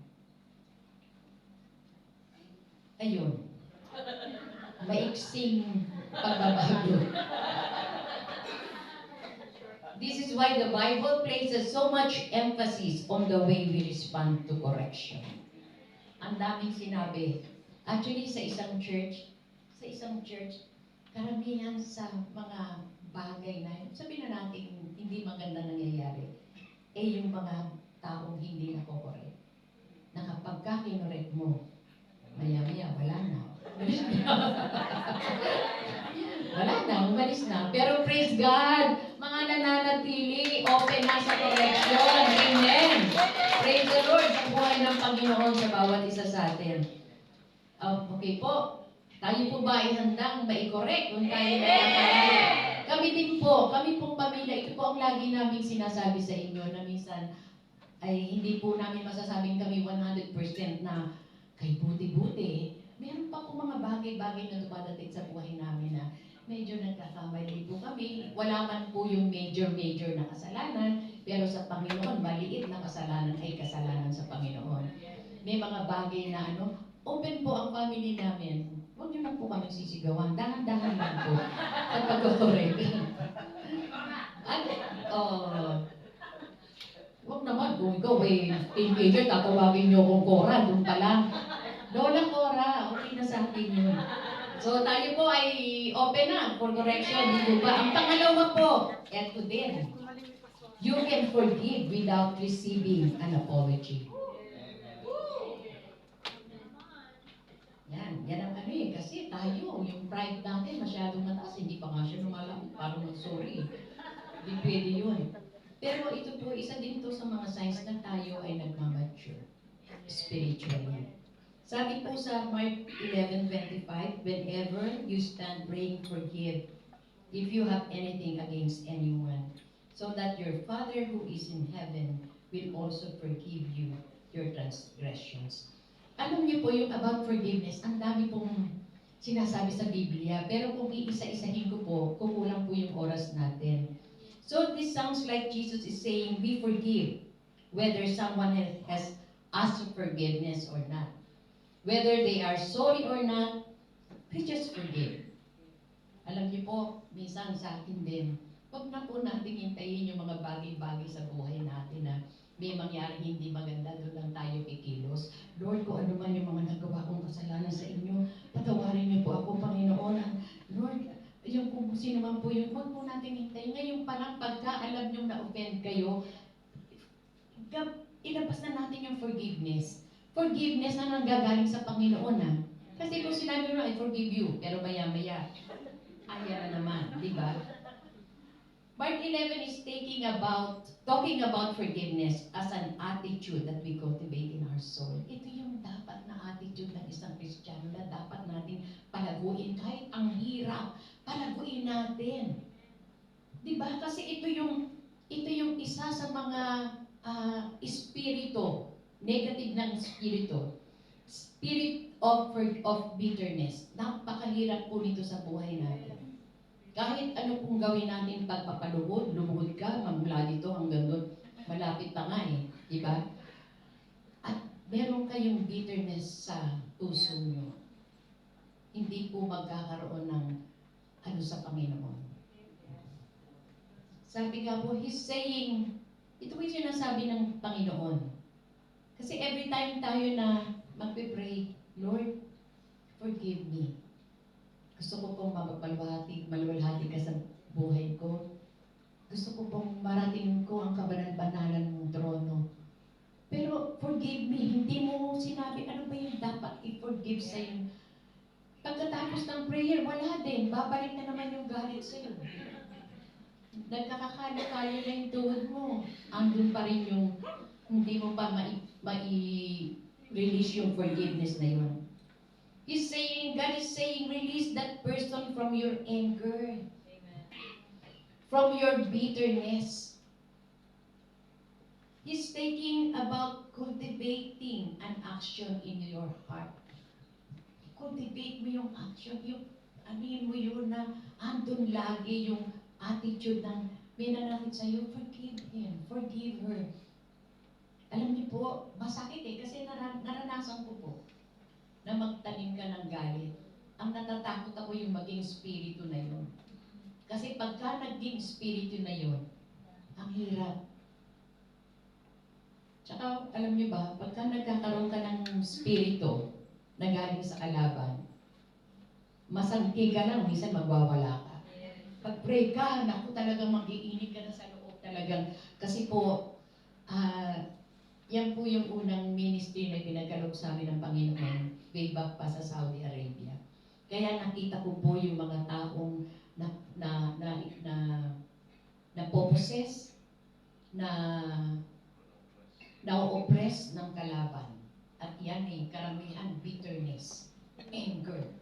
Ayun. Maiksing pagbabago. This is why the Bible places so much emphasis on the way we respond to correction. Ang daming sinabi. Actually, sa isang church, karamihan sa mga bagay na, sabihin na natin, hindi maganda nangyayari, yung mga taong hindi nakokorek. Na kapag kinorek mo, maya-maya, wala na. Wala na, umalis na. Pero praise God, mga nananatili, open na sa correction. Amen. Praise the Lord sa buhay ng Panginoon sa bawat isa sa atin. Okay po. Tayo po ba ay handang mai-correct kung tayo nagkakamali? Kami din po, kami pong pamilya, ito po ang lagi namin sinasabi sa inyo na minsan ay hindi po namin masasabing kami 100% na kay buti-buti. Meron pa po mga bagay-bagay na dumadating sa buhay namin na medyo nagkakamali po kami. Wala man po yung major na kasalanan, pero sa Panginoon, maliit na kasalanan ay kasalanan sa Panginoon. May mga bagay na open po ang family namin. Huwag niyo lang po kami sisigawan. Dahan-dahan lang po. At pagkakorek. Huwag naman, kung ikaw teenager, tatawagin niyo akong Cora, doon pa lang. Lola Cora, okay na sa akin yun. So tayo po ay open na for correction. Dito ba? Ang pangalawa po, eto din. You can forgive without receiving an apology. Yan ang ano eh, kasi tayo, yung pride natin masyadong mataas, hindi pa nga siya lumalapit, parang mag-sorry. Hindi pwede yun. Pero ito po, isa din to sa mga signs na tayo ay nagmamature spiritually. Sabi po sa Mark 11:25, whenever you stand praying, forgive if you have anything against anyone, so that your Father who is in heaven will also forgive you your transgressions. Alam niyo po yung about forgiveness, ang dami pong sinasabi sa Biblia, pero kung iisa-isahin ko po, kukulang po yung oras natin. So this sounds like Jesus is saying, we forgive, whether someone has asked for forgiveness or not. Whether they are sorry or not, we just forgive. Alam niyo po, minsan sa akin din, huwag na po natin hintayin yung mga bagay-bagay sa buhay natin na may mangyaring hindi maganda, doon lang tayo kikilos. Lord, kung ano man yung mga nagawa kong kasalanan sa inyo, patawarin niyo po ako, Panginoon. Lord, yung kung sino man po yun, huwag po natin hintayin. Ngayon parang pagka alam nyo na-offend kayo, ilabas na natin yung forgiveness. Forgiveness na nanggagaling sa Panginoon ha. Kasi kung sinabi mo, I forgive you, pero maya-maya, ayan na naman, di ba? Mark 11 is talking about forgiveness as an attitude that we cultivate in our soul. Ito yung dapat na attitude ng isang Kristiyano na dapat natin palaguin. Kahit ang hirap, palaguin natin. Di ba? Kasi ito yung isa sa mga espiritu, negative ng espiritu. Spirit of bitterness. Napakahirap po nito sa buhay natin. Kahit ano pong gawin natin pagpapaluhod, lumuhod ka, magmula dito hanggang doon, malapit pa nga eh, di ba? At meron kayong bitterness sa puso nyo. Hindi po magkakaroon ng ano sa Panginoon. Sabi nga po, He's saying, ito po yung sinasabi ng Panginoon. Kasi every time tayo na magpipray, Lord, forgive me. Gusto ko pong maluwalhati ka sa buhay ko. Gusto ko pong marating ko ang kabanan-banalan mong trono. Pero forgive me, hindi mo sinabi ano ba yung dapat i-forgive sa'yo. Pagkatapos ng prayer, wala din. Babalik na naman yung galit sa'yo. Nagkakakalo-kalo na yung tuhod mo. Andun pa rin yung hindi mo pa mai-release yung forgiveness na yun. God is saying, release that person from your anger. Amen. From your bitterness. He's taking about cultivating an action in your heart. Cultivate mo yung action, anin mo yun na andun lagi yung attitude ng minanakit sa'yo, forgive him, forgive her. Alam niyo po, masakit eh, kasi naranasan ko po na magtanim ka ng galit. Ang natatakot ako yung maging spirito na yun. Kasi pagka naging spirito na yun, ang hirap. Tsaka, alam niyo ba, pagka nagkakaroon ka ng spirito na galing sa kalaban, masangki ka lang, minsan magwawala ka. Pag-pray ka, naku talagang mag-iinit ka na sa loob talagang. Kasi po, yan po yung unang ministry na pinagkaloob sa amin ng Panginoon way back pa sa Saudi Arabia. Kaya nakita ko po yung mga taong na-possess, na-oppress ng kalaban. At yan eh, karamihan, bitterness, anger.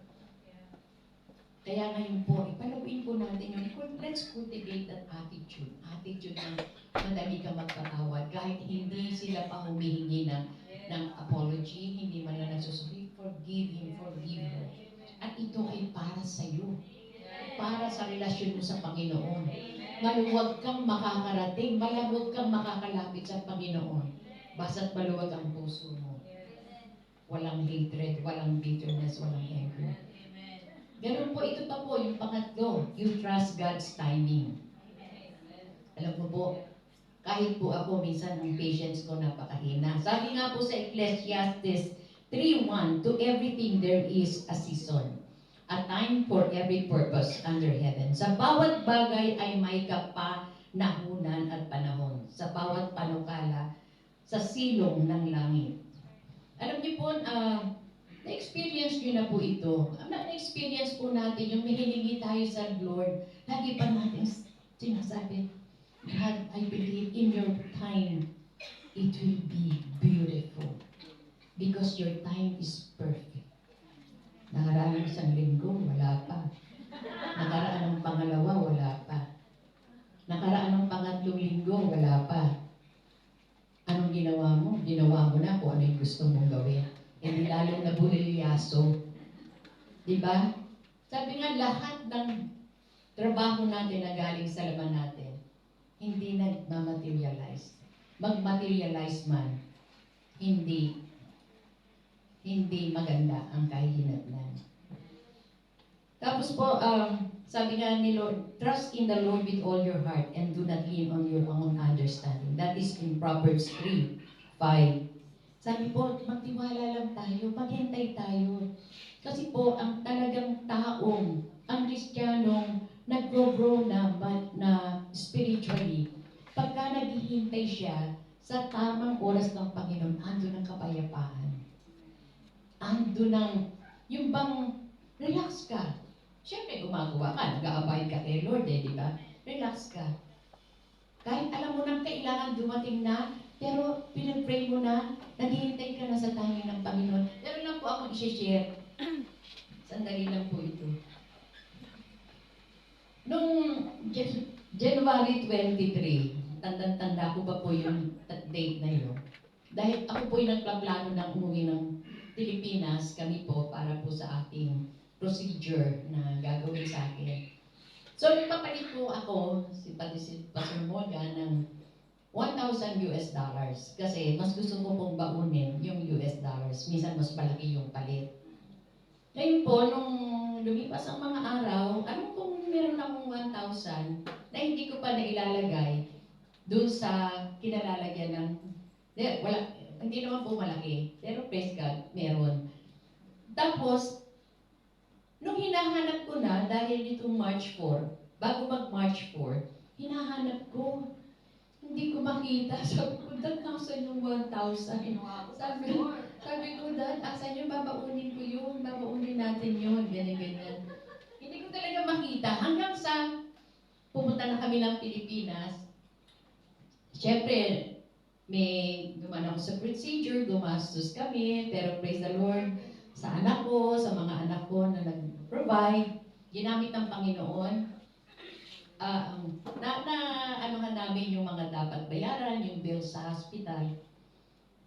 Kaya ngayon po, ipalaguin po natin yung, let's cultivate that attitude. Attitude ng madali ka magpatawad. Kahit hindi sila pa humihingi ng apology, hindi man lang nagsusulit, forgive him, forgive her. At ito ay para sa iyo. Para sa relasyon mo sa Panginoon. Maluwag kang makakarating, maluwag kang makakalapit sa Panginoon. Basta't maluwag ang puso mo. Walang hatred, walang bitterness, walang anger. Ganun po, ito pa po, yung pangatlo, you trust God's timing. Alam mo po, kahit po ako, minsan ang patience ko napakahina. Sabi nga po sa Ecclesiastes 3:1, to everything there is a season, a time for every purpose under heaven. Sa bawat bagay ay may nahunan at panahon, sa bawat panukala, sa silong ng langit. Alam niyo po, na-experience niyo na po ito. Na-experience po natin yung may hiningi tayo sa Lord. Lagi pa natin sinasabi, God, I believe in your time, it will be beautiful. Because your time is perfect. Nakaraan ng isang linggo, wala pa. Nakaraan ng pangalawa, wala pa. Nakaraan ng pangatlong linggo, wala pa. Anong ginawa mo? Ginawa mo na kung ano yung gusto mong gawin. Hindi lalong nabulilyaso. Diba? Sabi nga, lahat ng trabaho natin na galing sa laman natin, hindi nagmamaterialize. Mag-materialize man, hindi maganda ang kahinatnan. Tapos po, sabi nga ni Lord, trust in the Lord with all your heart and do not lean on your own understanding. That is in Proverbs 3:5. Sabi po, magtiwala lang tayo, maghintay tayo. Kasi po, ang talagang taong, ang Kristiyanong, nag-grow na spiritually, pagka naghihintay siya sa tamang oras ng Panginoon, ando ng kapayapaan. Ando ng, yung bang, relax ka. Siyempre, gumagawa ka, nag-a-abide ka kay Lord, di ba? Relax ka. Kahit alam mo nang kailangan dumating na, pero pinag-pray mo na, naghihintay ka na sa timing ng Panginoon. Pero lang po ako i-share. Sandali lang po ito. Nung January 23, tanda ko ba po yung date na yun? Dahil ako po yung nagplano ng umuwi ng Pilipinas, kami po para po sa ating procedure na gagawin sa akin. So, nagpapalit po ako, pati si Pastor Morgan, ng $1,000 kasi mas gusto ko pong baunin yung US dollars. Minsan mas malaki yung palit. Ngayon po, nung lumipas ang mga araw, alam kong meron akong 1,000 na hindi ko pa nailalagay doon sa kinalalagyan ng, hindi naman po malaki, pero praise God, meron. Tapos, nung hinahanap ko na, dahil nitong March 4, bago mag-March 4, hinahanap ko, hindi ko makita. Sabi ko, Dad, nasan yung 1,000? Sabi ko, Dad, asan yung babaunin ko yun? Babaunin natin yun, ganyan-ganyan. Hindi ko talaga makita. Hanggang sa pumunta na kami ng Pilipinas, siyempre, may gumawa ako sa procedure, gumastos kami, pero praise the Lord, sa anak ko, sa mga anak ko na nag-provide, ginamit ng Panginoon. Anuhan namin yung mga dapat bayaran, yung bills sa hospital.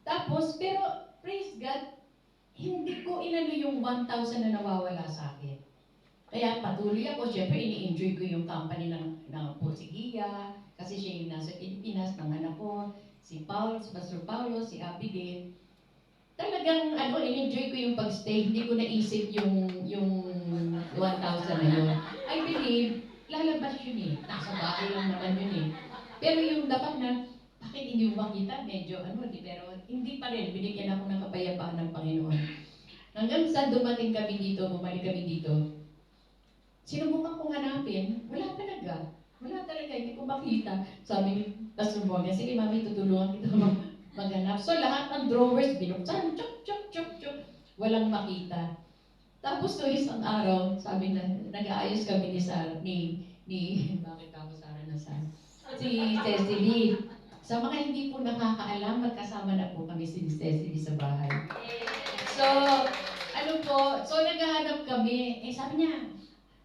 Tapos, pero praise God, hindi ko inano yung 1,000 na nawawala sa akin. Kaya patuloy ako, syempre ini-enjoy ko yung company ng Porsigia, kasi siya yung nasa Pilipinas, ng anak ko, si Paul, si Pastor Paulo, si Abigail. Talagang in-enjoy ko yung pag-stay, hindi ko naisip yung 1,000 na yun. I believe, lalabas yun eh. Nasa bahay lang naman yun eh. Pero yung dapat na, bakit hindi mo makita? Medyo pero hindi pa rin. Binigyan ako ng kapayapaan ng Panginoon. Hanggang sa dumating kami dito, bumalik kami dito, sinubukan kong hanapin, wala talaga. Wala talaga, hindi ko makita. Sabi ni Pastor Morgan, sige mami, tutulungan kita maghanap. So lahat ng drawers binuksan, chok. Walang makita. Tapos to isang araw, sabi na, nag-aayos kami bakit ako Sarah nasan? Si Cecily. Sa mga hindi po nakakaalam, magkasama na po kami si Cecily sa bahay. So, naghahanap kami. Sabi niya,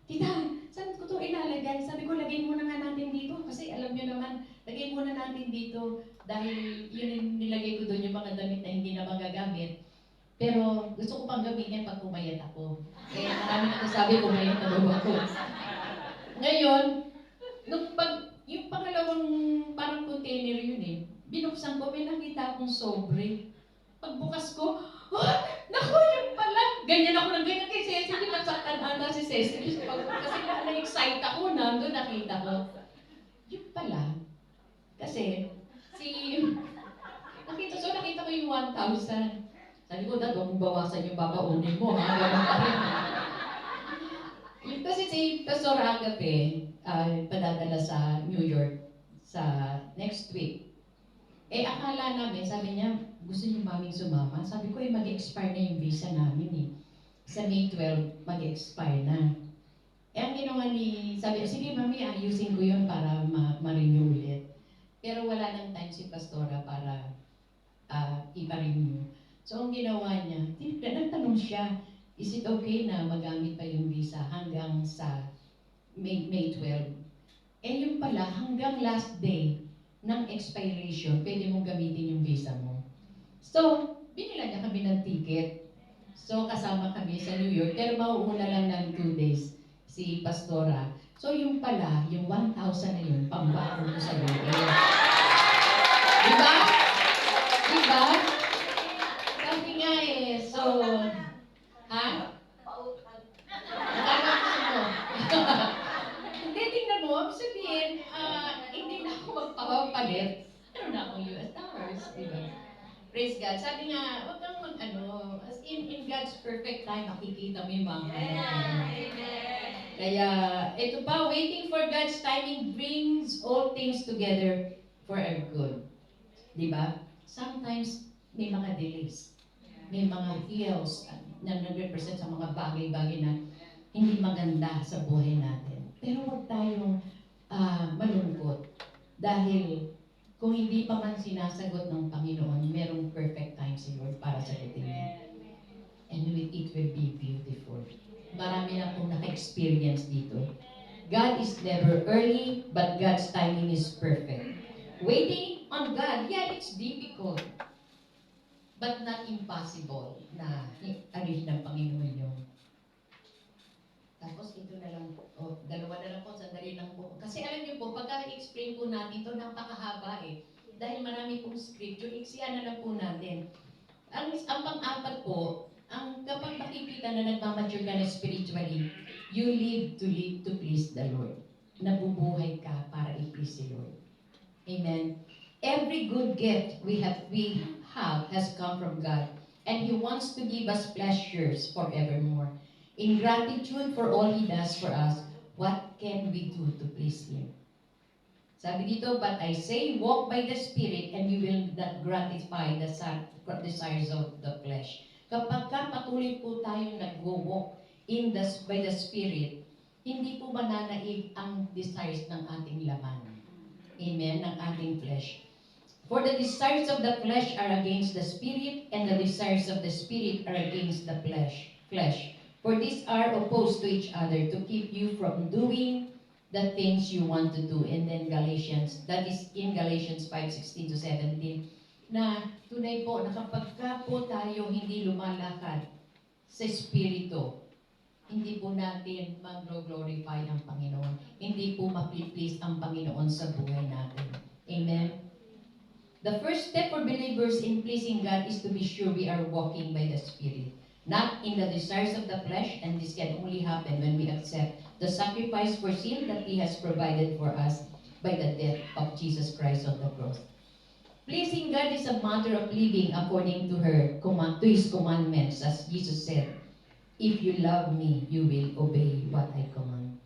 Tita, saan ko ito ilalagay? Sabi ko, lagay muna nga natin dito. Kasi alam niyo naman, lagay muna natin dito. Dahil yun nilagay ko doon yung mga damit na hindi na magagamit. Pero gusto ko pang gamitin pag pumayat ako. Marami na sabi, pumayat na daw ako. Ngayon, yung pangalawang parang container yun eh, binuksan ko, may nakita akong sobre. Pagbukas ko, naku, yun pala. Ganyan ako ng ganyan kay Cecily, nasaktan ata si Cecily. Kasi na-excite ako, nandun nakita ko. Yun pala. Kasi, nakita ko yung 1,000. Sabi ko, Dad, huwag mong bawasan yung babaunin mo, ha? Ganun pa rin. Kasi si Pastor Agape, padadala sa New York, sa next week. Eh, akala namin, sabi niya, gusto niyo maming sumama? Sabi ko, mag-expire na yung visa namin eh. Sa May 12, mag-expire na. Eh, ang ginawa sabi, sige mami, ayusin ko yun para ma-renew ulit. Pero wala nang time si Pastora para ipa-renew. So, ang ginawa niya, nagtanong siya, is it okay na magamit pa yung visa hanggang sa May 12? Eh, yung pala, hanggang last day ng expiration, pwede mong gamitin yung visa mo. So, binila niya kami ng ticket. So, kasama kami sa New York, pero mauuna lang ng 2 days si Pastora. So, yung pala, yung 1,000 na yun, pambaon ko sa loob. Diba? Diba? Sabi nga eh, so, ha? Ano gusto mo? Hindi, tingnan mo, sabihin, hindi na ako magpapalit. Ano na akong US dollars, diba? Praise God. Sabi nga, wag kang as in God's perfect time, makikita mo yung mga Kaya, ito pa, waiting for God's timing brings all things together for our good. Diba? Sometimes, may mga delays. May mga hills na nag-represent sa mga bagay-bagay na hindi maganda sa buhay natin. Pero huwag tayong malungkot. Dahil, kung hindi pa man sinasagot ng Panginoon, merong perfect time si Lord para sagutin niya. And it will be beautiful. Marami na pong naka-experience dito. God is never early, but God's timing is perfect. Waiting on God, yeah, it's difficult. But not impossible na i-arrange ng Panginoon yun. Tapos ito na lang po, dalawa na lang po, sandali lang po. Kasi alam niyo po, pagka i-explain po natin ito, napakahaba eh. Dahil marami pong scripture, iksiyan na lang po natin. Ang pang-apat po, kapag makikita na nagmamature ka na spiritually, you live to please the Lord. Nabubuhay ka para i-please si Lord. Amen. Every good gift we have has come from God, and He wants to give us pleasures forevermore. In gratitude for all He does for us, what can we do to please Him? Sabi dito, but I say, walk by the Spirit, and you will not gratify the desires of the flesh. Kapag patuloy po tayong nag-walk by the Spirit, hindi po mananaig ang desires ng ating laman. Amen, ng ating flesh. For the desires of the flesh are against the Spirit, and the desires of the Spirit are against the flesh. For these are opposed to each other to keep you from doing the things you want to do. And then Galatians, that is in Galatians 5:16 to 17, na tunay po na kapag po tayo hindi lumalakad sa Espiritu, hindi po natin mag-glorify ang Panginoon. Hindi po ma-please ang Panginoon sa buhay natin. Amen? The first step for believers in pleasing God is to be sure we are walking by the Spirit, not in the desires of the flesh, and this can only happen when we accept the sacrifice for sin that He has provided for us by the death of Jesus Christ on the cross. Pleasing God is a matter of living according to His commandments, as Jesus said, if you love me, you will obey what I command.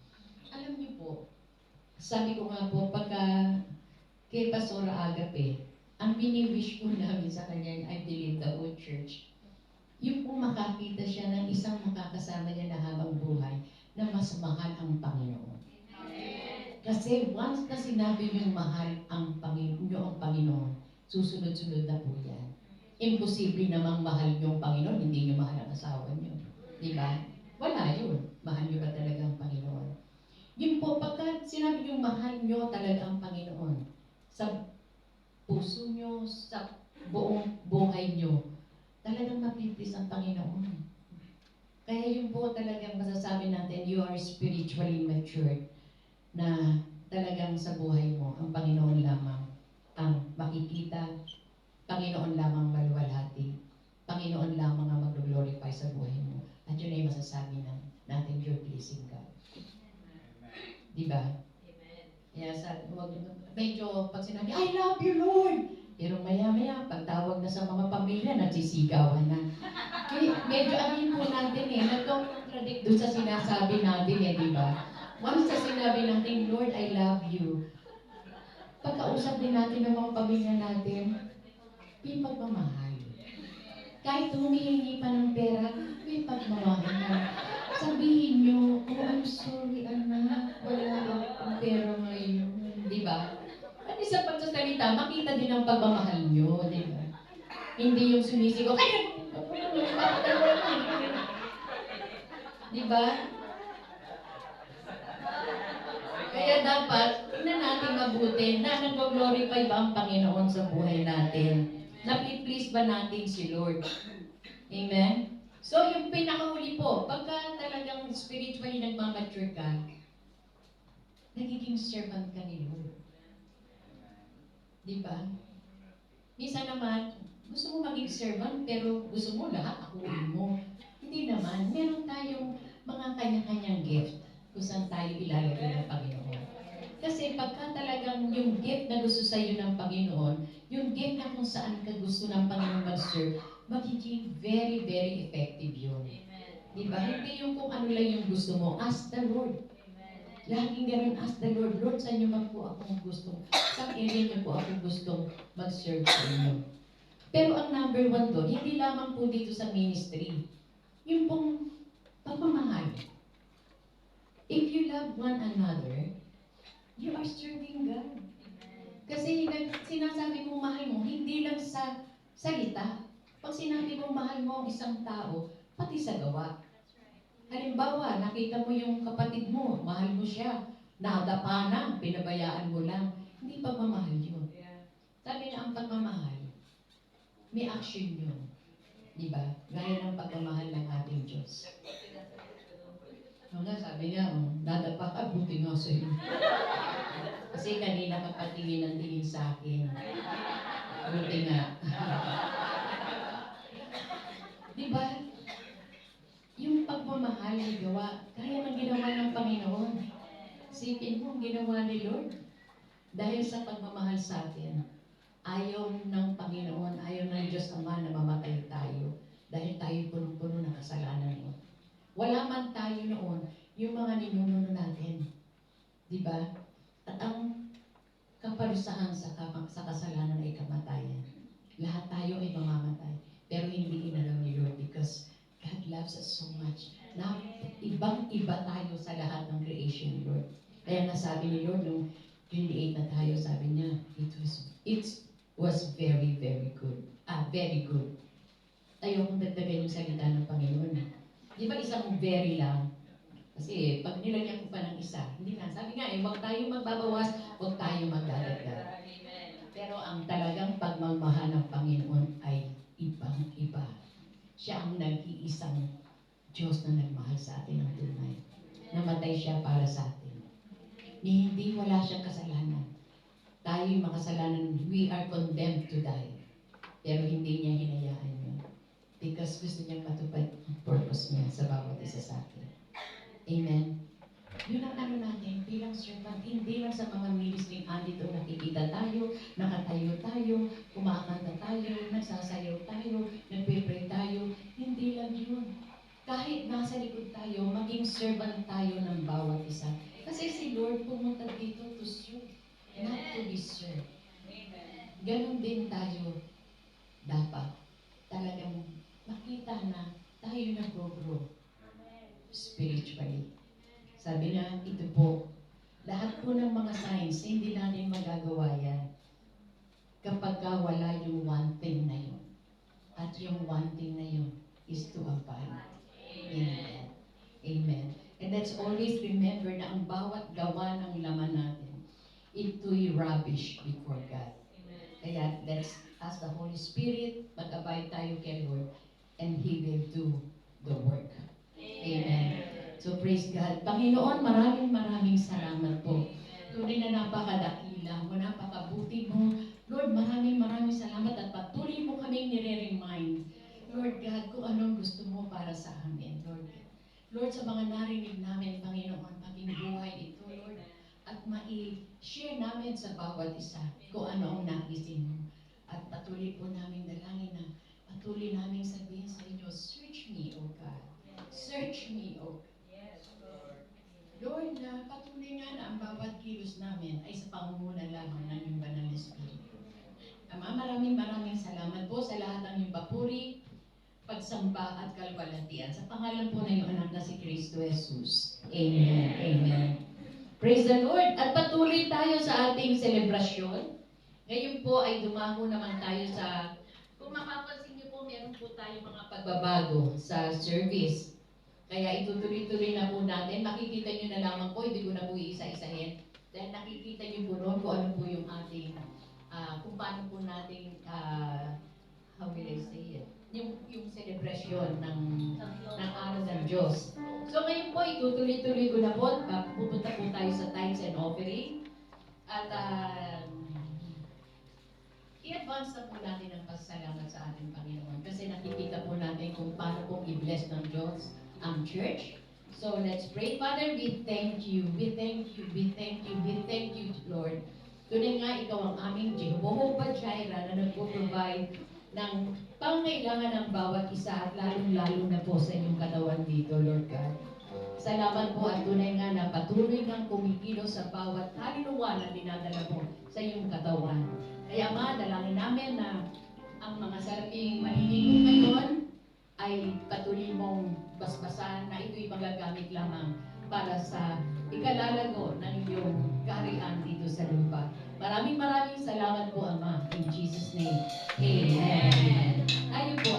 Alam niyo po, sabi ko nga po, pagka kay Pastora Agape, ang bini-wish ko namin sa kanya, I believe the whole church, yung po makakita siya ng isang makakasama niya na habang buhay na mas mahal ang Panginoon. Kasi once na sinabi niyong mahal ang Panginoon, susunod-sunod na po yan. Imposible namang mahal niyo ang Panginoon, hindi niyo mahal ang asawa niyo. Diba? Wala yun. Mahal niyo ba talaga ang Panginoon? Yun po, pagka sinabi niyong mahal niyo talaga ang Panginoon, sa puso niyo, sa buong buhay niyo, talagang mapiplis ang Panginoon. Kaya yun po talagang masasabi natin, you are spiritually matured, na talagang sa buhay mo, ang Panginoon lamang ang makikita, Panginoon lamang maluwalhati, Panginoon lamang ang mag-glorify sa buhay mo. At yun ay masasabi natin, you're pleasing God. Diba? Kaya medyo pag sinabi, I love you, Lord! Pero maya-maya, pagtawag na sa mga pamilya, nagsisigawan na. Medyo anin po natin nagko-contradict doon sa sinasabi natin di ba? Once na sinabi natin, Lord, I love you. pagkausap din natin ng mga pamilya natin, may pagmamahal. Kahit humihingi pa ng pera, may pagmamahal. Sabihin nyo, oh, I'm sorry, anak, wala akong pera ngayon. Di ba? At isa pagsasalita, makita din ang pagmamahal nyo, di ba? Hindi yung sumisigaw, di ba? Kaya dapat, tingnan natin mabuti na nag-glorify ba ang Panginoon sa buhay natin? Napi-please ba natin si Lord? Amen? So, yung pinakahuli po, pagka talagang spiritually nagmamature ka, nagiging servant ka ni Lord. Di ba? Minsan naman, gusto mo maging servant, pero gusto mo lahat akuin mo. Hindi naman. Meron tayong mga kanya-kanyang gift kung saan tayo ilalagay ng Panginoon. Kasi pagka talagang yung gift na gusto sa iyo ng Panginoon, yung gift na kung saan ka gusto ng Panginoon mag-serve, magiging very, very effective yun. Di ba? Hindi yung kung ano lang yung gusto mo. Ask the Lord. Laging ganun, ask the Lord, Lord, saan niyo man po akong gustong, saan area niyo po akong gustong mag-serve sa inyo. Pero ang number one doon, hindi lamang po dito sa ministry. Yung pong pagmamahal. If you love one another, you are serving God. Kasi sinasabi mong mahal mo, hindi lang sa salita. Pag sinabi mong mahal mo ang isang tao, pati sa gawa. Halimbawa, nakita mo yung kapatid mo, mahal mo siya, nadapa na, pinabayaan mo lang. Hindi pagmamahal yun. Sabi na ang pagmamahal, may action yun. Di ba? Gaya ng pagmamahal ng ating Diyos. Nga, sabi niya, dadapa ka, buti nga sa'yo. Kasi kanina kapatingin ng tingin sa akin. Buti nga. Di ba? Yung pagmamahal na gawa, kaya ng ginawa ng Panginoon. Sipin mo, ginawa ni Lord. Dahil sa pagmamahal sa atin, ayaw ng Panginoon, ayaw ng Diyos Ama na mamatay tayo. Dahil tayo punong-puno ng kasalanan mo. Wala man tayo noon, yung mga ninuno natin. Di ba? At ang kaparusahan sa kasalanan ay kamatayan. Lahat tayo ay mamamatay. Pero hindi inalaw ni Lord because God loves us so much. Na ibang-iba tayo sa lahat ng creation ni Lord. Kaya nasabi ni Lord, nung 28 na tayo, sabi niya, it was very, very good. Very good. Ayokong dagdagan yung salita ng Panginoon. Di ba isang very lang? Kasi pag nilagyan ko pa ng isa, hindi na. Sabi nga huwag tayo magbabawas, huwag tayo magdadagdag. Pero ang talagang pagmamahal ng Panginoon ay ibang-iba. Siya ang nag-iisang Diyos na nagmahal sa atin ng tunay. Namatay siya para sa atin. Hindi wala siyang kasalanan. Tayo'y makasalanan, we are condemned to die. Pero hindi niya hinayaan yun. Because gusto niyang matupad ang purpose niya sa bawat isa sa atin. Amen. Yun ang ano natin, bilang servant, hindi lang sa mga ministry andito nakikita tayo, nakatayo tayo, kumakanta tayo, nagsasayaw tayo, nagpe-pray tayo. Hindi lang yun. Kahit nasa likod tayo, maging servant tayo ng bawat isa. Kasi si Lord pumunta dito to serve, not to be served. Ganon din tayo dapat. Talagang makita na tayo nag-grow spiritually. Sabi na, ito po, lahat po ng mga signs, hindi natin magagawa yan kapag wala yung one thing na yun. At yung one thing na yun is to abide. Amen. Amen. And let's always remember na ang bawat gawa ng laman natin, ito'y rubbish before God. Kaya let's ask the Holy Spirit, mag-abide tayo kay Lord, and He will do the work. Amen. So praise God. Panginoon, maraming salamat po. Tunay na napakadakila mo, napakabuti mo. Lord, maraming salamat at patuloy mo kaming nire-remind. Lord God, kung anong gusto mo para sa amin, Lord. Lord, sa mga narinig namin, Panginoon, maging buhay ito, Lord. At mai-share namin sa bawat isa kung ano ang naisip mo. At patuloy po namin dalangin na patuloy namin sabihin sa inyo, search me, O God. Search me, O God. Lord, na patuloy nga na ang bawat kilos namin ay sa pangunguna lamang ng iyong maraming salamat po sa lahat ng iyong papuri, pagsamba at kalwalhatian. Sa pangalan po ng iyong anak na si Kristo Jesus. Amen. Amen. Praise the Lord. At patuloy tayo sa ating selebrasyon. Ngayon po ay dumako naman tayo sa, kung mapapansin niyo po, meron po tayo mga pagbabago sa service. Kaya itutuloy-tuloy na po natin. Makikita niyo na lamang po, hindi ko na po iisa-isahin. Dahil nakikita niyo po noon kung ano po yung ating, kung paano po nating, how will I say it? Yung celebration ng araw ng Diyos. So ngayon po, itutuloy-tuloy ko na po. Pupunta po tayo sa tithes and offering. At i-advance na po natin ang pasalamat sa ating Panginoon. Kasi nakikita po natin kung paano pong i-bless ng Diyos ang church. So let's pray. Father, we thank you. We thank you. We thank you. We thank you, Lord. Tunay nga, ikaw ang aming Jehovah Jireh na nagpo-provide ng pangailangan ng bawat isa at lalong-lalo na po sa inyong katawan dito, Lord God. Salamat po at tunay nga na patuloy kang kumikilos sa bawat kaluluwa na dinadala mo sa iyong katawan. Kaya ma, dalangin namin na ang mga saraping maniligo ngayon ay patuloy mong basbasan na ito'y magagamit lamang para sa ikalalago ng iyong kaharian dito sa lupa. Maraming salamat po, Ama. In Jesus' name, Amen. Ayun po,